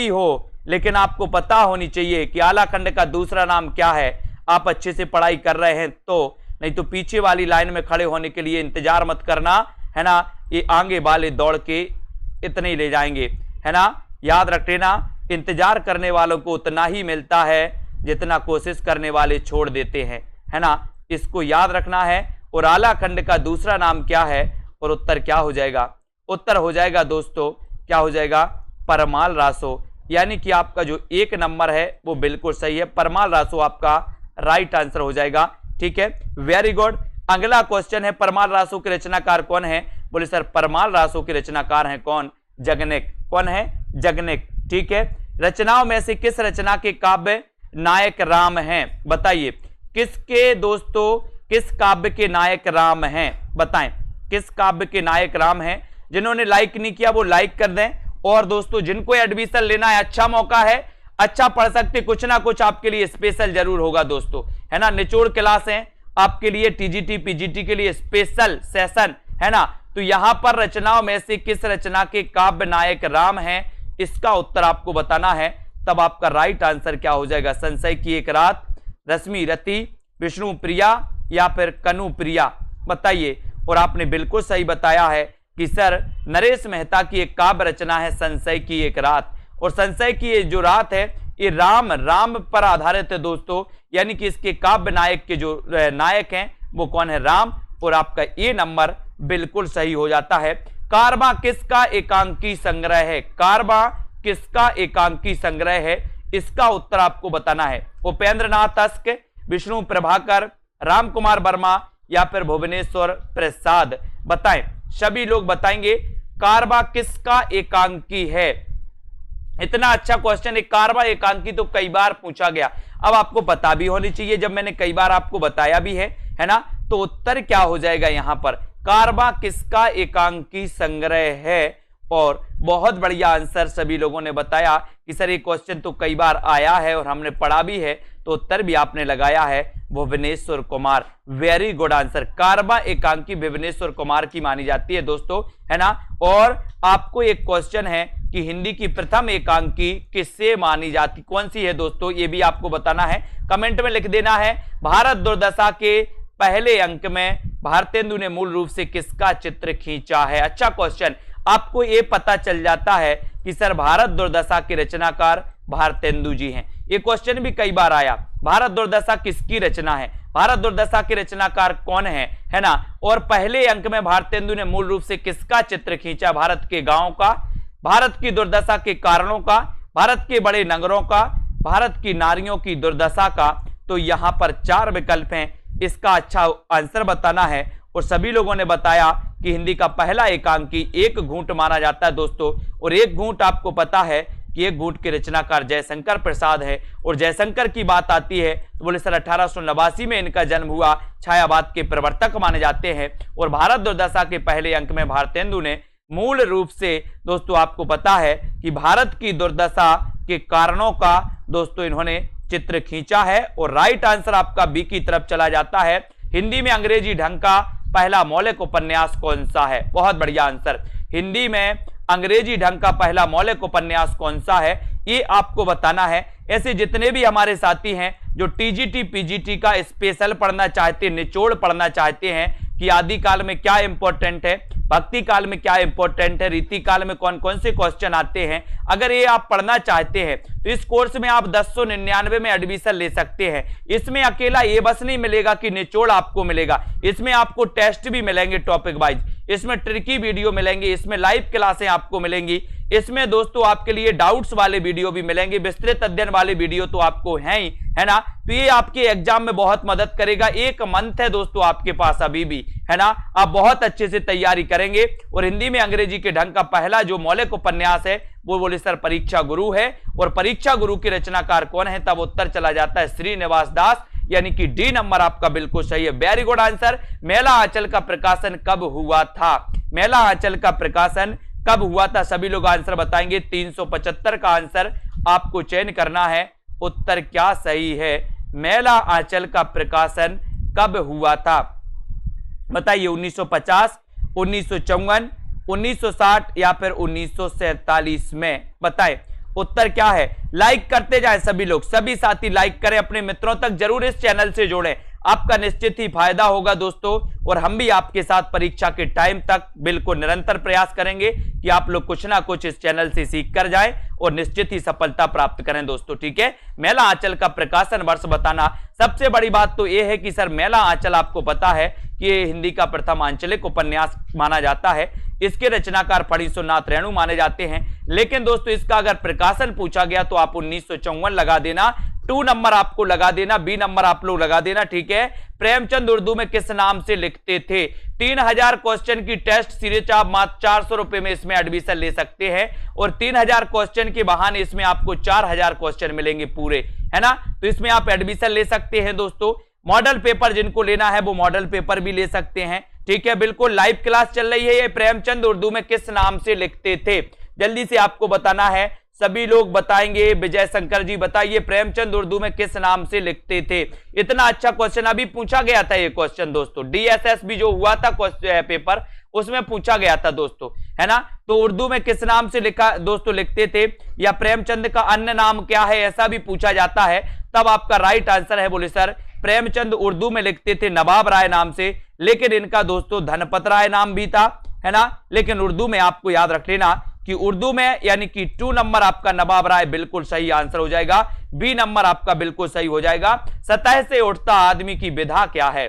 हो, लेकिन आपको पता होनी चाहिए कि आला खंड का दूसरा नाम क्या है। आप अच्छे से पढ़ाई कर रहे हैं तो, नहीं तो पीछे वाली लाइन में खड़े होने के लिए इंतजार मत करना, है ना। ये आगे वाले दौड़ के इतने ही ले जाएंगे, है ना। याद रख लेना, इंतजार करने वालों को उतना ही मिलता है जितना कोशिश करने वाले छोड़ देते हैं, है ना। इसको याद रखना है। और आला खंड का दूसरा नाम क्या है, और उत्तर क्या हो जाएगा। उत्तर हो जाएगा दोस्तों, क्या हो जाएगा, परमाल रासो। यानी कि आपका जो 1 नंबर है वो बिल्कुल सही है, परमाल रासो आपका राइट आंसर हो जाएगा। ठीक है, वेरी गुड। अगला क्वेश्चन है, परमाल रासो के रचनाकार कौन है। बोले सर परमाल रासो के रचनाकार हैं कौन, जगनेक। कौन है, जगनेक। ठीक है, रचनाओं में से किस रचना के काव्य नायक राम हैं, बताइए। किसके दोस्तों, किस काव्य के नायक राम हैं, बताएं। किस काव्य के नायक राम हैं। जिन्होंने लाइक नहीं किया वो लाइक कर दें। और दोस्तों जिनको एडमिशन लेना है, अच्छा मौका है, अच्छा पढ़ सकते, कुछ ना कुछ आपके लिए स्पेशल जरूर होगा दोस्तों, है ना। निचोड़ क्लास है आपके लिए, टीजीटी पीजीटी के लिए स्पेशल सेशन, है ना। तो यहां पर रचनाओं में से किस रचना के काव्य नायक राम हैं, इसका उत्तर आपको बताना है। तब आपका राइट आंसर क्या हो जाएगा, संशय की एक रात, रश्मि रति, विष्णु प्रिया या फिर कनु प्रिया, बताइए। और आपने बिल्कुल सही बताया है कि सर नरेश मेहता की एक काव्य रचना है संशय की एक रात। और संशय की ये जो रात है ये राम पर आधारित है दोस्तों, यानी कि इसके काव्य नायक के जो नायक हैं वो कौन है, राम। और आपका ये नंबर बिल्कुल सही हो जाता है। कारवां किसका एकांकी संग्रह है, कारवां किसका एकांकी संग्रह है, इसका उत्तर आपको बताना है। उपेंद्र नाथ तस्क, विष्णु प्रभाकर, राम कुमार वर्मा या फिर भुवनेश्वर प्रसाद, बताएं। सभी लोग बताएंगे कारवां किसका एकांकी है। इतना अच्छा क्वेश्चन, एक कारवां एकांकी तो कई बार पूछा गया, अब आपको पता भी होनी चाहिए, जब मैंने कई बार आपको बताया भी है ना। तो उत्तर क्या हो जाएगा यहां पर, कारवां किसका एकांकी संग्रह है। और बहुत बढ़िया आंसर सभी लोगों ने बताया कि सर ये क्वेश्चन तो कई बार आया है और हमने पढ़ा भी है, तो उत्तर भी आपने लगाया है Bhuvneshwar Kumar. Very good answer, Karwan एकांकी भुवनेश्वर कुमार की मानी जाती है दोस्तों, है ना। और आपको एक क्वेश्चन है कि हिंदी की प्रथम एकांकी किससे मानी जाती, कौन सी है दोस्तों, ये भी आपको बताना है, कमेंट में लिख देना है। भारत दुर्दशा के पहले अंक में भारतेंदु ने मूल रूप से किसका चित्र खींचा है। अच्छा क्वेश्चन, आपको ये पता चल जाता है कि सर भारत दुर्दशा के रचनाकार भारतेंदु जी हैं। ये क्वेश्चन भी कई बार आया, भारत दुर्दशा किसकी रचना है, भारत दुर्दशा के रचनाकार कौन है ना। और पहले अंक में भारतेंदु ने मूल रूप से किसका चित्र खींचा, भारत के गांवों का, भारत की दुर्दशा के कारणों का, भारत के बड़े नगरों का, भारत की नारियों की दुर्दशा का। तो यहां पर 4 विकल्प हैं, इसका अच्छा आंसर बताना है। और सभी लोगों ने बताया कि हिंदी का पहला एकांकी एक घूंट माना जाता है दोस्तों। और एक घूंट आपको पता है कि एक घूंट के रचनाकार जयशंकर प्रसाद है। और जयशंकर की बात आती है तो बोले सर 1889 में इनका जन्म हुआ, छायावाद के प्रवर्तक माने जाते हैं। और भारत दुर्दशा के पहले अंक में भारतेंदु ने मूल रूप से दोस्तों आपको पता है कि भारत की दुर्दशा के कारणों का दोस्तों इन्होंने चित्र खींचा है। और राइट आंसर आपका बी की तरफ चला जाता है। हिंदी में अंग्रेजी ढंग का पहला मौलिक उपन्यास कौन सा है, बहुत बढ़िया आंसर। हिंदी में अंग्रेजी ढंग का पहला मौलिक उपन्यास कौन सा है, ये आपको बताना है। ऐसे जितने भी हमारे साथी हैं जो टीजीटी पीजीटी का स्पेशल पढ़ना चाहते, निचोड़ पढ़ना चाहते हैं कि आदि काल में क्या इंपॉर्टेंट है, भक्ति काल में क्या इंपॉर्टेंट है, रीति काल में कौन कौन से क्वेश्चन आते हैं, अगर ये आप पढ़ना चाहते हैं तो इस कोर्स में आप 1099 में एडमिशन ले सकते हैं। इसमें अकेला ये बस नहीं मिलेगा कि निचोड़ आपको मिलेगा, इसमें आपको टेस्ट भी मिलेंगे टॉपिक वाइज, इसमें ट्रिकी वीडियो मिलेंगे, इसमें लाइव क्लासें आपको मिलेंगी, इसमें दोस्तों आपके लिए डाउट्स वाले वीडियो भी मिलेंगे, विस्तृत अध्ययन वाले वीडियो तो आपको हैं ही, है ना। तो ये आपके एग्जाम में बहुत मदद करेगा। एक मंथ है दोस्तों आपके पास अभी भी, है ना। आप बहुत अच्छे से तैयारी करेंगे और हिंदी में अंग्रेजी के ढंग का पहला जो मौलिक उपन्यास है वो बोले सर परीक्षा गुरु है। और परीक्षा गुरु के रचनाकार कौन है, तब उत्तर चला जाता है श्रीनिवास दास, यानी कि डी नंबर आपका बिल्कुल सही है। Very good answer. Maila Anchal का प्रकाशन कब हुआ था? मेला आंचल का प्रकाशन कब हुआ था? सभी लोग आंसर बताएंगे। 375 का आंसर आपको चयन करना है। उत्तर क्या सही है? मेला आंचल का प्रकाशन कब हुआ था? बताइए। 1950, 1954, 1960 या फिर 1947 में? बताएं उत्तर क्या है। लाइक करते जाएं सभी लोग, सभी साथी लाइक करें, अपने मित्रों तक जरूर इस चैनल से जोड़ें, आपका निश्चित ही फायदा होगा दोस्तों। और हम भी आपके साथ परीक्षा के टाइम तक बिल्कुल निरंतर प्रयास करेंगे कि आप लोग कुछ ना कुछ इस चैनल से सीख कर जाएं और निश्चित ही सफलता प्राप्त करें दोस्तों, ठीक है। मेला आंचल का प्रकाशन वर्ष बताना। सबसे बड़ी बात तो यह है कि सर मेला आंचल आपको पता है कि ये हिंदी का प्रथम आंचलिक उपन्यास माना जाता है। इसके रचनाकार फणीश्वरनाथ रेणु माने जाते हैं। लेकिन दोस्तों इसका अगर प्रकाशन पूछा गया तो आप 1954 लगा देना, 2 नंबर आपको लगा देना, बी नंबर आप लोग लगा देना, ठीक है। प्रेमचंद उर्दू में किस नाम से लिखते थे? 3000 क्वेश्चन की टेस्ट सीरीज आप मात्र 400 रुपए में इसमें एडमिशन ले सकते हैं और 3000 क्वेश्चन के बहाने इसमें आपको 4000 क्वेश्चन मिलेंगे पूरे, है ना। तो इसमें आप एडमिशन ले सकते हैं दोस्तों। मॉडल पेपर जिनको लेना है वो मॉडल पेपर भी ले सकते हैं, ठीक है। बिल्कुल लाइव क्लास चल रही है। ये प्रेमचंद उर्दू में किस नाम से लिखते थे? जल्दी से आपको बताना है, सभी लोग बताएंगे। विजय शंकर जी बताइए प्रेमचंद उर्दू में किस नाम से लिखते थे? इतना अच्छा क्वेश्चन अभी पूछा गया था ये क्वेश्चन दोस्तों, डीएसएस भी जो हुआ था पेपर उसमें पूछा गया था दोस्तों, है ना। तो उर्दू में किस नाम से लिखा दोस्तों लिखते थे, या प्रेमचंद का अन्य नाम क्या है ऐसा भी पूछा जाता है। तब आपका राइट आंसर है बोले सर प्रेमचंद उर्दू में लिखते थे नवाब राय नाम से, लेकिन इनका दोस्तों धनपत राय नाम भी था, है ना। लेकिन उर्दू में आपको याद रख लेना कि उर्दू में यानी कि 2 नंबर आपका नवाब राय बिल्कुल सही आंसर हो जाएगा। बी नंबर आपका बिल्कुल सही हो जाएगा। सतह से उठता आदमी की विधा क्या है?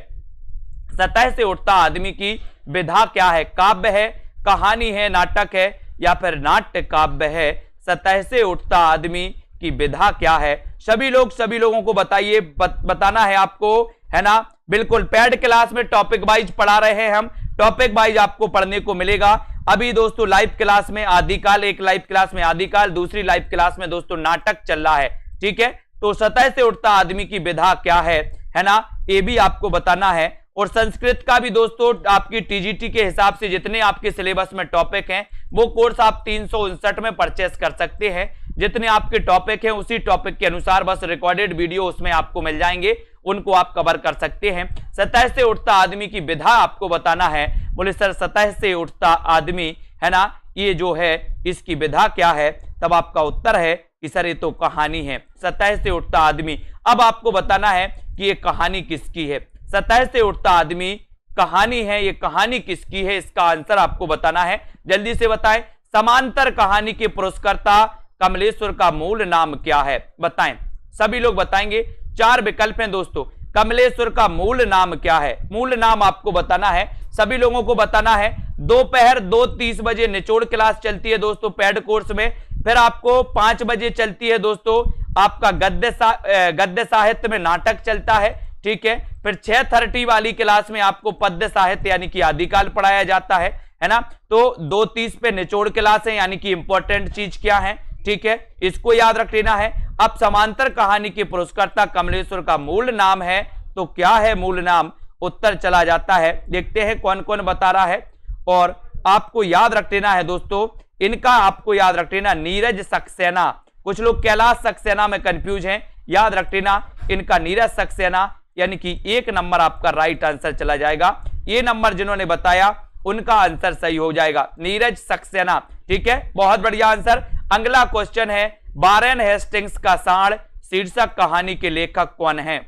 सतह से उठता आदमी की विधा क्या है? काव्य है, कहानी है, नाटक है या फिर नाट्य काव्य है? सतह से उठता आदमी की विधा क्या है? सभी लोगों को बताइए, बताना है आपको, है ना। बिल्कुल पेड क्लास में टॉपिक वाइज पढ़ा रहे हैं हम, टॉपिक वाइज आपको पढ़ने को मिलेगा। अभी दोस्तों लाइव क्लास में आदिकाल, एक लाइव क्लास में आदिकाल, दूसरी लाइव क्लास में दोस्तों नाटक चल रहा है, ठीक है। तो सतह से उठता आदमी की विधा क्या है ना, ये भी आपको बताना है। और संस्कृत का भी दोस्तों आपकी टीजीटी के हिसाब से जितने आपके सिलेबस में टॉपिक हैं वो कोर्स आप 359 में परचेस कर सकते हैं। जितने आपके टॉपिक हैं उसी टॉपिक के अनुसार बस रिकॉर्डेड वीडियो उसमें आपको मिल जाएंगे, उनको आप कवर कर सकते हैं। सतह से उठता आदमी की विधा आपको बताना है। बोले सर सतह से उठता आदमी, है ना, ये जो है इसकी विधा क्या है? तब आपका उत्तर है कि सर ये तो कहानी है, सतह से उठता आदमी। अब आपको बताना है कि ये कहानी किसकी है। सतह से उठता आदमी कहानी है, ये कहानी किसकी है? इसका आंसर आपको बताना है, जल्दी से बताएं। समांतर कहानी के पुरस्कर्ता कमलेश्वर का मूल नाम क्या है? बताएं, सभी लोग बताएंगे। 4 विकल्प हैं दोस्तों। कमलेश्वर का मूल नाम क्या है? मूल नाम आपको बताना है, सभी लोगों को बताना है। दोपहर 2:30 बजे निचोड़ क्लास चलती है दोस्तों पेड कोर्स में। फिर आपको 5 बजे चलती है दोस्तों आपका गद्य साहित्य में नाटक चलता है, ठीक है। फिर 6:30 वाली क्लास में आपको पद्य साहित्य यानी कि आदिकाल पढ़ाया जाता है ना। तो 2:30 पे निचोड़ क्लास है, यानी कि इंपॉर्टेंट चीज क्या है, ठीक है, इसको याद रख लेना है। अब समांतर कहानी के पुरस्कर्ता कमलेश्वर का मूल नाम है, तो क्या है मूल नाम? उत्तर चला जाता है। देखते हैं कौन कौन बता रहा है। और आपको याद रख लेना है दोस्तों, इनका आपको याद रख लेना नीरज सक्सेना। कुछ लोग कैलाश सक्सेना में कंफ्यूज हैं, याद रख लेना इनका नीरज सक्सेना, यानी कि 1 नंबर आपका राइट आंसर चला जाएगा। ये नंबर जिन्होंने बताया उनका आंसर सही हो जाएगा, नीरज सक्सेना, ठीक है। बहुत बढ़िया आंसर। अगला क्वेश्चन है वारेन हेस्टिंग्स का सांड शीर्षक कहानी के लेखक कौन है?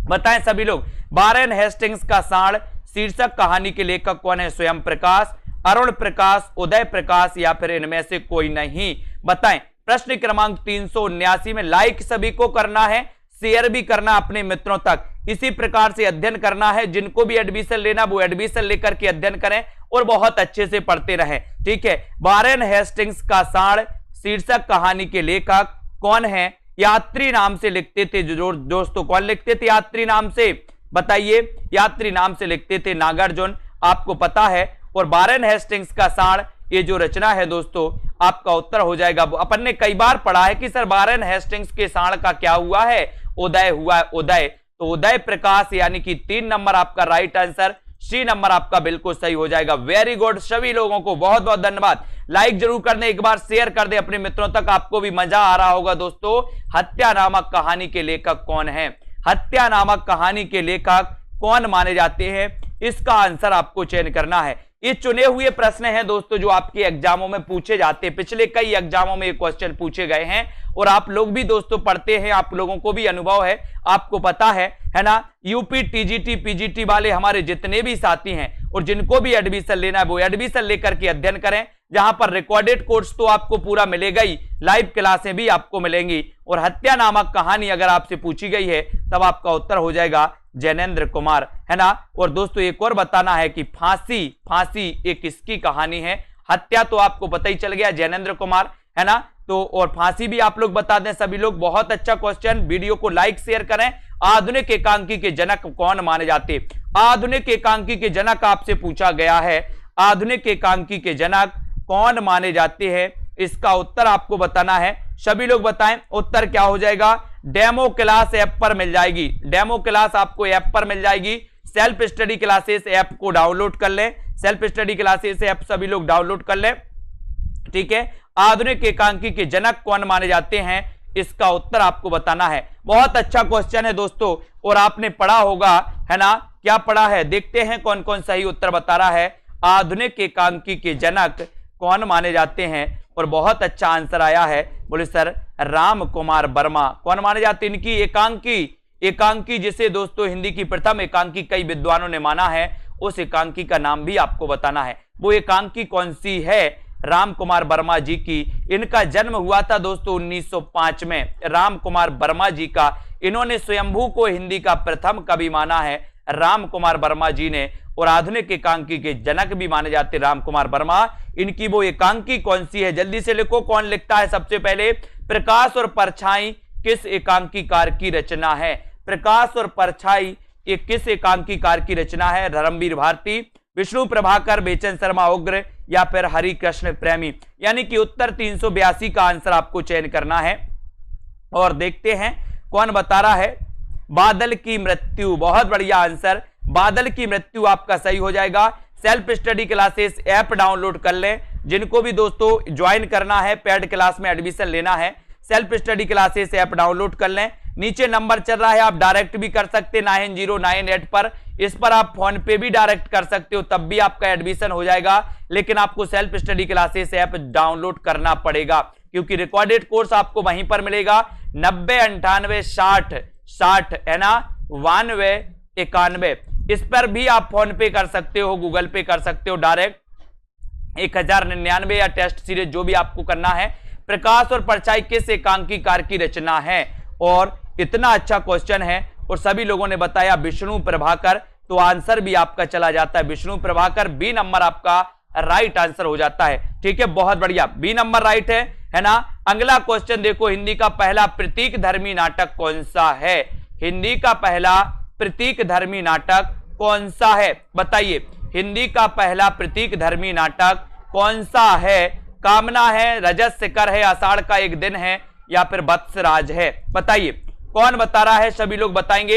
बताएं सभी लोग, वारेन हेस्टिंग्स का सांड शीर्षक कहानी के लेखक कौन है? स्वयं प्रकाश, अरुण प्रकाश, उदय प्रकाश या फिर इनमें से कोई नहीं? बताएं। प्रश्न क्रमांक 379 में लाइक सभी को करना है, शेयर भी करना अपने मित्रों तक। इसी प्रकार से अध्ययन करना है, जिनको भी एडमिशन लेना वो एडमिशन लेकर के अध्ययन करें और बहुत अच्छे से पढ़ते रहें। ठीक है, वारेन हेस्टिंग्स का साण शीर्षक कहानी के लेखक कौन है? यात्री नाम से लिखते थे दोस्तों। कौन लिखते थे यात्री नाम से? बताइए। यात्री नाम से लिखते थे नागार्जुन, आपको पता है। और वारेन हेस्टिंग्स का साण ये जो रचना है दोस्तों, आपका उत्तर हो जाएगा। अपन ने कई बार पढ़ा है कि सर वारेन हेस्टिंग्स के साण का क्या हुआ है? उदय हुआ है, उदय। तो उदय प्रकाश, यानी कि 3 नंबर आपका राइट आंसर, सी नंबर आपका बिल्कुल सही हो जाएगा। वेरी गुड, सभी लोगों को बहुत बहुत धन्यवाद। लाइक जरूर कर दें, एक बार शेयर कर दें अपने मित्रों तक, आपको भी मजा आ रहा होगा दोस्तों। हत्या नामक कहानी के लेखक कौन है? हत्या नामक कहानी के लेखक कौन माने जाते हैं? इसका आंसर आपको चयन करना है। ये चुने हुए प्रश्न हैं दोस्तों जो आपके एग्जामों में पूछे जाते हैं। पिछले कई एग्जामों में ये क्वेश्चन पूछे गए हैं और आप लोग भी दोस्तों पढ़ते हैं, आप लोगों को भी अनुभव है, आपको पता है ना। यूपी टीजीटी पीजीटी वाले हमारे जितने भी साथी हैं और जिनको भी एडमिशन लेना है वो एडमिशन लेकर के अध्ययन करें, जहां पर रिकॉर्डेड कोर्स तो आपको पूरा मिलेगा ही, लाइव क्लासें भी आपको मिलेंगी। और हत्या नामक कहानी अगर आपसे पूछी गई है तब आपका उत्तर हो जाएगा जैनेन्द्र कुमार, है ना। और दोस्तों एक और बताना है कि फांसी एक किसकी कहानी है? हत्या तो आपको पता ही चल गया, जैनेन्द्र कुमार, है ना। तो और फांसी भी आप लोग बता दें सभी लोग। बहुत अच्छा क्वेश्चन, वीडियो को लाइक शेयर करें। आधुनिक एकांकी के जनक कौन माने जाते? आधुनिक एकांकी के जनक आपसे पूछा गया है, आधुनिक एकांकी के जनक कौन माने जाते हैं? इसका उत्तर आपको बताना है। सभी लोग बताएं उत्तर क्या हो जाएगा। डेमो क्लास ऐप पर मिल जाएगी, डेमो क्लास आपको ऐप पर मिल जाएगी। सेल्फ स्टडी क्लासेस ऐप को डाउनलोड कर लें, सेल्फ स्टडी क्लासेस ऐप सभी लोग डाउनलोड कर लें। ठीक है, आधुनिक एकांकी के जनक कौन माने जाते हैं? इसका उत्तर आपको बताना है। बहुत अच्छा क्वेश्चन है दोस्तों और आपने पढ़ा होगा, है ना। क्या पढ़ा है देखते हैं कौन कौन सही उत्तर बता रहा है। आधुनिक एकांकी के जनक कौन माने जाते हैं? और बहुत अच्छा आंसर आया है, बोले सर राम कुमार वर्मा। कौन माने जाते हैं? इनकी एकांकी जिसे दोस्तों हिंदी की प्रथम एकांकी कई विद्वानों ने माना है, उस एकांकी का नाम भी आपको बताना है। वो एकांकी कौन सी है? राम कुमार वर्मा जी की। इनका जन्म हुआ था दोस्तों 1905 में। राम कुमार वर्मा जी का, इन्होंने स्वयंभू को हिंदी का प्रथम कवि माना है राम कुमार वर्मा जी ने। और आधुनिक एकांकी के जनक भी माने जाते राम कुमार वर्मा। इनकी वो एकांकी कौन सी है? जल्दी से लिखो, कौन लिखता है सबसे पहले। प्रकाश और परछाई किस एकांकीकार की रचना है? प्रकाश और परछाई ये किस एकांकीकार की रचना है? धर्मवीर भारती, विष्णु प्रभाकर, बेचन शर्मा उग्र या फिर हरि कृष्ण प्रेमी। यानी कि उत्तर 382 का आंसर आपको चयन करना है। और देखते हैं कौन बता रहा है। बादल की मृत्यु, बहुत बढ़िया आंसर, बादल की मृत्यु आपका सही हो जाएगा। Self study classes app download कर लें, जिनको भी दोस्तों ज्वाइन करना है, पेड क्लास में एडमिशन लेना है, self study classes app download कर लें। नीचे नंबर चल रहा है, आप डायरेक्ट भी कर सकते 9098 पर। इस पर आप फोन पे भी डायरेक्ट कर सकते हो, तब भी आपका एडमिशन हो जाएगा। लेकिन आपको self study classes app download करना पड़ेगा, क्योंकि रिकॉर्डेड कोर्स आपको वहीं पर मिलेगा। 90 98 60 है ना, 92 91, इस पर भी आप फोन पे कर सकते हो, गूगल पे कर सकते हो डायरेक्ट। 1099 या टेस्ट सीरीज जो भी आपको करना है। प्रकाश और परछाई किस एकांकीकार की रचना है? और इतना अच्छा क्वेश्चन है और सभी लोगों ने बताया विष्णु प्रभाकर, तो आंसर भी आपका चला जाता है विष्णु प्रभाकर। बी नंबर आपका राइट आंसर हो जाता है। ठीक है, बहुत बढ़िया, बी नंबर राइट है ना। अगला क्वेश्चन देखो, हिंदी का पहला प्रतीक धर्मी नाटक कौन सा है? हिंदी का पहला प्रतीक धर्मी नाटक कौन सा है? बताइए, हिंदी का पहला प्रतीक धर्मी नाटक कौन सा है? कामना है, रजत शिखर है, आषाढ़ का एक दिन है या फिर वत्सराज है? बताइए कौन बता रहा है, सभी लोग बताएंगे।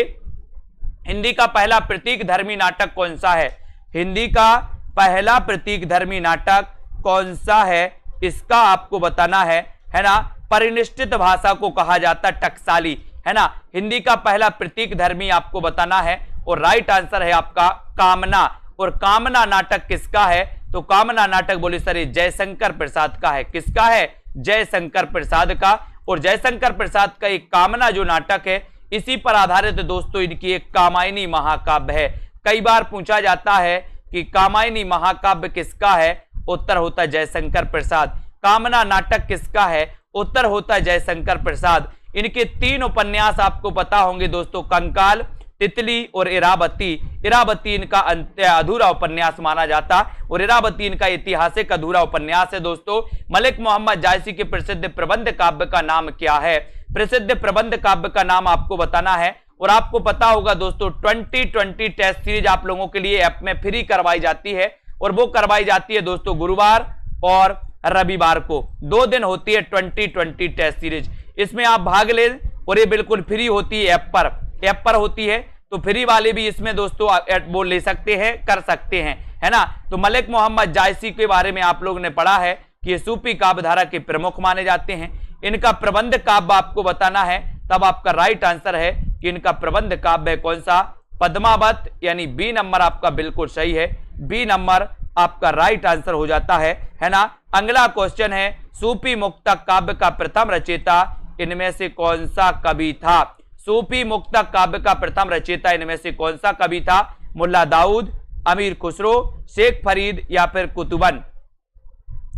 हिंदी का पहला प्रतीक धर्मी नाटक कौन सा है? हिंदी का पहला प्रतीक धर्मी नाटक कौन सा है? इसका आपको बताना है ना। परिनिष्ठित भाषा को कहा जाता है टकसाली, है ना। हिंदी का पहला प्रतीक धर्मी आपको बताना है और राइट आंसर है आपका कामना। और कामना नाटक किसका है? तो कामना नाटक बोले सर जयशंकर प्रसाद का है। किसका है? जयशंकर प्रसाद का। और जयशंकर प्रसाद का एक कामना जो नाटक है, इसी पर आधारित दोस्तों इनकी एक कामायनी महाकाव्य है। कई बार पूछा जाता है कि कामायनी महाकाव्य किसका है? उत्तर होता है जयशंकर प्रसाद। कामना नाटक किसका है? उत्तर होता है जयशंकर प्रसाद। इनके 3 उपन्यास आपको पता होंगे दोस्तों, कंकाल, तितली और इरावती। इरावती इनका अधूरा उपन्यास माना जाता और इरावती इनका ऐतिहासिक अधूरा उपन्यास है दोस्तों। मलिक मोहम्मद जायसी के प्रसिद्ध प्रबंध काव्य का नाम क्या है? प्रसिद्ध प्रबंध काव्य का नाम आपको बताना है। और आपको पता होगा दोस्तों 2020 टेस्ट सीरीज आप लोगों के लिए ऐप में फ्री करवाई जाती है और वो करवाई जाती है दोस्तों गुरुवार और रविवार को, 2 दिन होती है 2020 टेस्ट सीरीज। इसमें आप भाग ले और ये बिल्कुल फ्री होती है, ऐप पर होती है, तो फ्री वाले भी इसमें दोस्तों वो ले सकते हैं, कर सकते हैं, है ना। तो मलिक मोहम्मद जायसी के बारे में आप लोगों ने पढ़ा है कि ये सूफी काव्य धारा के प्रमुख माने जाते हैं। इनका प्रबंध काव्य आपको बताना है, तब आपका राइट आंसर है कि इनका प्रबंध काव्य कौन सा? पद्मावत, यानी बी नंबर आपका बिल्कुल सही है, बी नंबर आपका राइट आंसर हो जाता है ना। अगला क्वेश्चन है, सूफी मुक्तक काव्य का प्रथम रचयिता इनमें से कौन सा कवि था? सूफी मुक्तक काव्य का प्रथम रचयिता इनमें से कौन सा कवि था? मुल्ला दाऊद, अमीर खुसरो, शेख फरीद या फिर कुतुबन?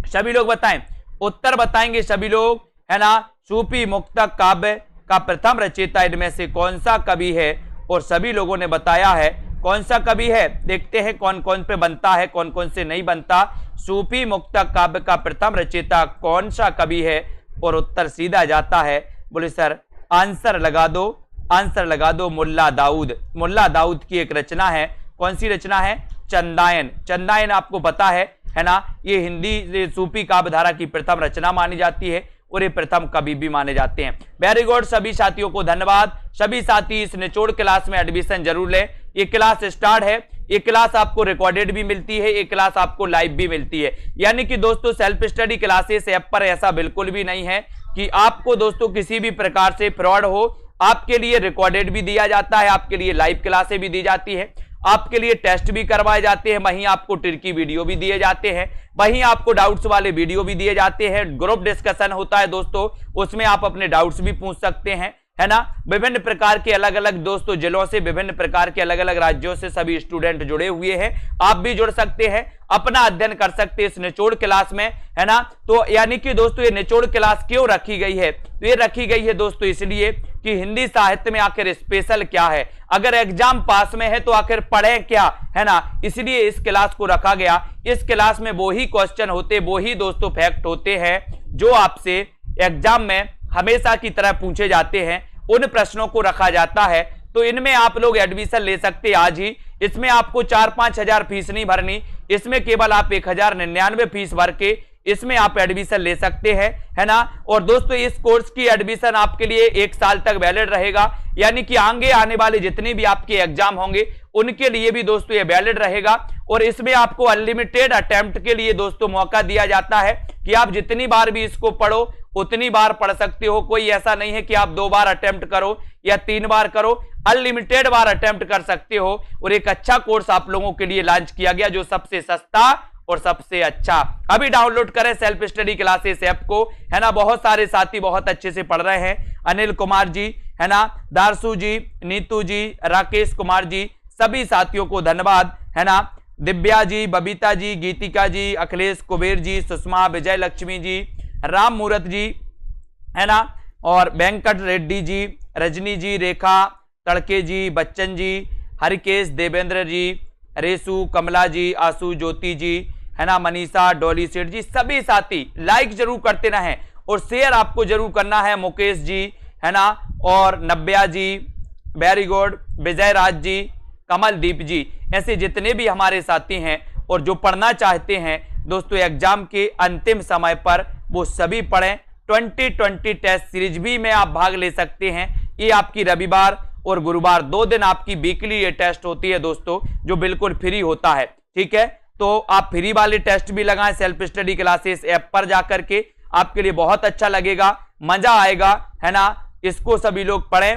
सभी लोग बताएं, उत्तर बताएंगे सभी लोग, है ना। सूफी मुक्तक काव्य का प्रथम रचयिता इनमें से कौन सा कवि है? और सभी लोगों ने बताया है कौन सा कवि है। देखते हैं कौन कौन पे बनता है, कौन कौन से नहीं बनता। सूफी मुक्तक काव्य का प्रथम रचयिता कौन सा कवि है? और उत्तर सीधा जाता है, बोले सर आंसर लगा दो, आंसर लगा दो, मुल्ला दाऊद। मुल्ला दाऊद की एक रचना है, कौन सी रचना है? चंदायन। चंदायन आपको पता है ना, ये हिंदी सूफी काव्य धारा की प्रथम रचना मानी जाती है और ये प्रथम कवि भी माने जाते हैं। वेरी गुड, सभी साथियों को धन्यवाद। सभी साथी इस निचोड़ क्लास में एडमिशन जरूर लें। ये क्लास स्टार्ट है, ये क्लास आपको रिकॉर्डेड भी मिलती है, ये क्लास आपको लाइव भी मिलती है। यानी कि दोस्तों सेल्फ स्टडी क्लासेस ऐप पर ऐसा बिल्कुल भी नहीं है कि आपको दोस्तों किसी भी प्रकार से फ्रॉड हो। आपके लिए रिकॉर्डेड भी दिया जाता है, आपके लिए लाइव क्लासें भी दी जाती है, आपके लिए टेस्ट भी करवाए जाते हैं, वहीं आपको ट्रिकी वीडियो भी दिए जाते हैं, वहीं आपको डाउट्स वाले वीडियो भी दिए जाते हैं। ग्रुप डिस्कशन होता है दोस्तों, उसमें आप अपने डाउट्स भी पूछ सकते हैं, है ना। विभिन्न प्रकार के अलग अलग दोस्तों जिलों से, विभिन्न प्रकार के अलग अलग राज्यों से सभी स्टूडेंट जुड़े हुए हैं। आप भी जुड़ सकते हैं, अपना अध्ययन कर सकते हैं इस निचोड़ क्लास में, है ना। तो यानी कि दोस्तों ये निचोड़ क्लास क्यों रखी गई है? तो ये रखी गई है दोस्तों इसलिए कि हिंदी साहित्य में आखिर स्पेशल क्या है, अगर एग्जाम पास में है तो आखिर पढ़े क्या, है ना। इसलिए इस क्लास को रखा गया। इस क्लास में वो ही क्वेश्चन होते, वो ही दोस्तों फैक्ट होते हैं जो आपसे एग्जाम में हमेशा की तरह पूछे जाते हैं, उन प्रश्नों को रखा जाता है। तो इनमें आप लोग एडमिशन ले सकते हैं आज ही। इसमें आपको 4-5 हजार फीस नहीं भरनी, इसमें केवल आप 1099 फीस भर के इसमें आप एडमिशन ले सकते हैं, है ना। और दोस्तों इस कोर्स की एडमिशन आपके लिए 1 साल तक वैलिड रहेगा, यानी कि आगे आने वाले जितने भी आपके एग्जाम होंगे उनके लिए भी दोस्तों ये वैलिड रहेगा। और इसमें आपको अनलिमिटेड अटेम्प्ट के लिए दोस्तों मौका दिया जाता है कि आप जितनी बार भी इसको पढ़ो उतनी बार पढ़ सकते हो। कोई ऐसा नहीं है कि आप 2 बार अटेम्प्ट करो या 3 बार करो, अनलिमिटेड बार अटेम्प्ट कर सकते हो। और एक अच्छा कोर्स आप लोगों के लिए लॉन्च किया गया जो सबसे सस्ता और सबसे अच्छा। अभी डाउनलोड करें सेल्फ स्टडी क्लासेस ऐप को, है ना। बहुत सारे साथी बहुत अच्छे से पढ़ रहे हैं, अनिल कुमार जी, है ना, दारसू जी, नीतू जी, राकेश कुमार जी, सभी साथियों को धन्यवाद, है ना। दिव्या जी, बबीता जी, गीतिका जी, अखिलेश कुबेर जी, सुषमा, विजय लक्ष्मी जी, राम मूरत जी, है ना, और वेंकट रेड्डी जी, रजनी जी, रेखा तड़के जी, बच्चन जी, हरिकेश, देवेंद्र जी, रेसू, कमला जी, आशु, ज्योति जी, है ना, मनीषा, डॉली सेठ जी, सभी साथी लाइक जरूर करते रहें और शेयर आपको जरूर करना है। मुकेश जी, है ना, और नब्या जी, वेरी गुड, विजय राज जी, कमलदीप जी, ऐसे जितने भी हमारे साथी हैं और जो पढ़ना चाहते हैं दोस्तों एग्जाम के अंतिम समय पर, वो सभी पढ़ें। 2020 टेस्ट सीरीज भी में आप भाग ले सकते हैं। ये आपकी रविवार और गुरुवार 2 दिन आपकी वीकली ये टेस्ट होती है दोस्तों, जो बिल्कुल फ्री होता है, ठीक है। तो आप फ्री वाले टेस्ट भी लगाएं सेल्फ स्टडी क्लासेस ऐप पर जाकर के, आपके लिए बहुत अच्छा लगेगा, मजा आएगा, है ना। इसको सभी लोग पढ़ें,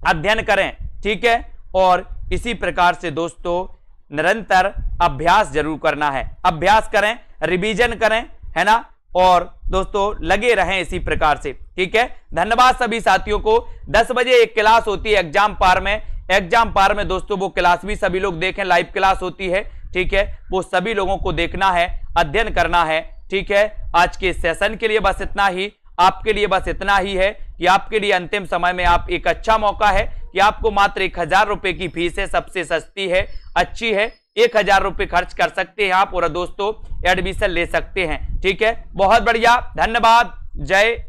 अध्ययन करें, ठीक है। और इसी प्रकार से दोस्तों निरंतर अभ्यास जरूर करना है, अभ्यास करें, रिवीजन करें, है ना। और दोस्तों लगे रहें इसी प्रकार से, ठीक है। धन्यवाद सभी साथियों को। 10 बजे एक क्लास होती है एग्जाम पार में, एग्जाम पार में दोस्तों वो क्लास भी सभी लोग देखें, लाइव क्लास होती है, ठीक है। वो सभी लोगों को देखना है, अध्ययन करना है, ठीक है। आज के सेशन के लिए बस इतना ही। आपके लिए बस इतना ही है कि आपके लिए अंतिम समय में आप एक अच्छा मौका है कि आपको मात्र 1000 रुपए की फीस है, सबसे सस्ती है, अच्छी है। 1000 रुपए खर्च कर सकते हैं आप और दोस्तों एडमिशन ले सकते हैं। ठीक है, बहुत बढ़िया, धन्यवाद, जय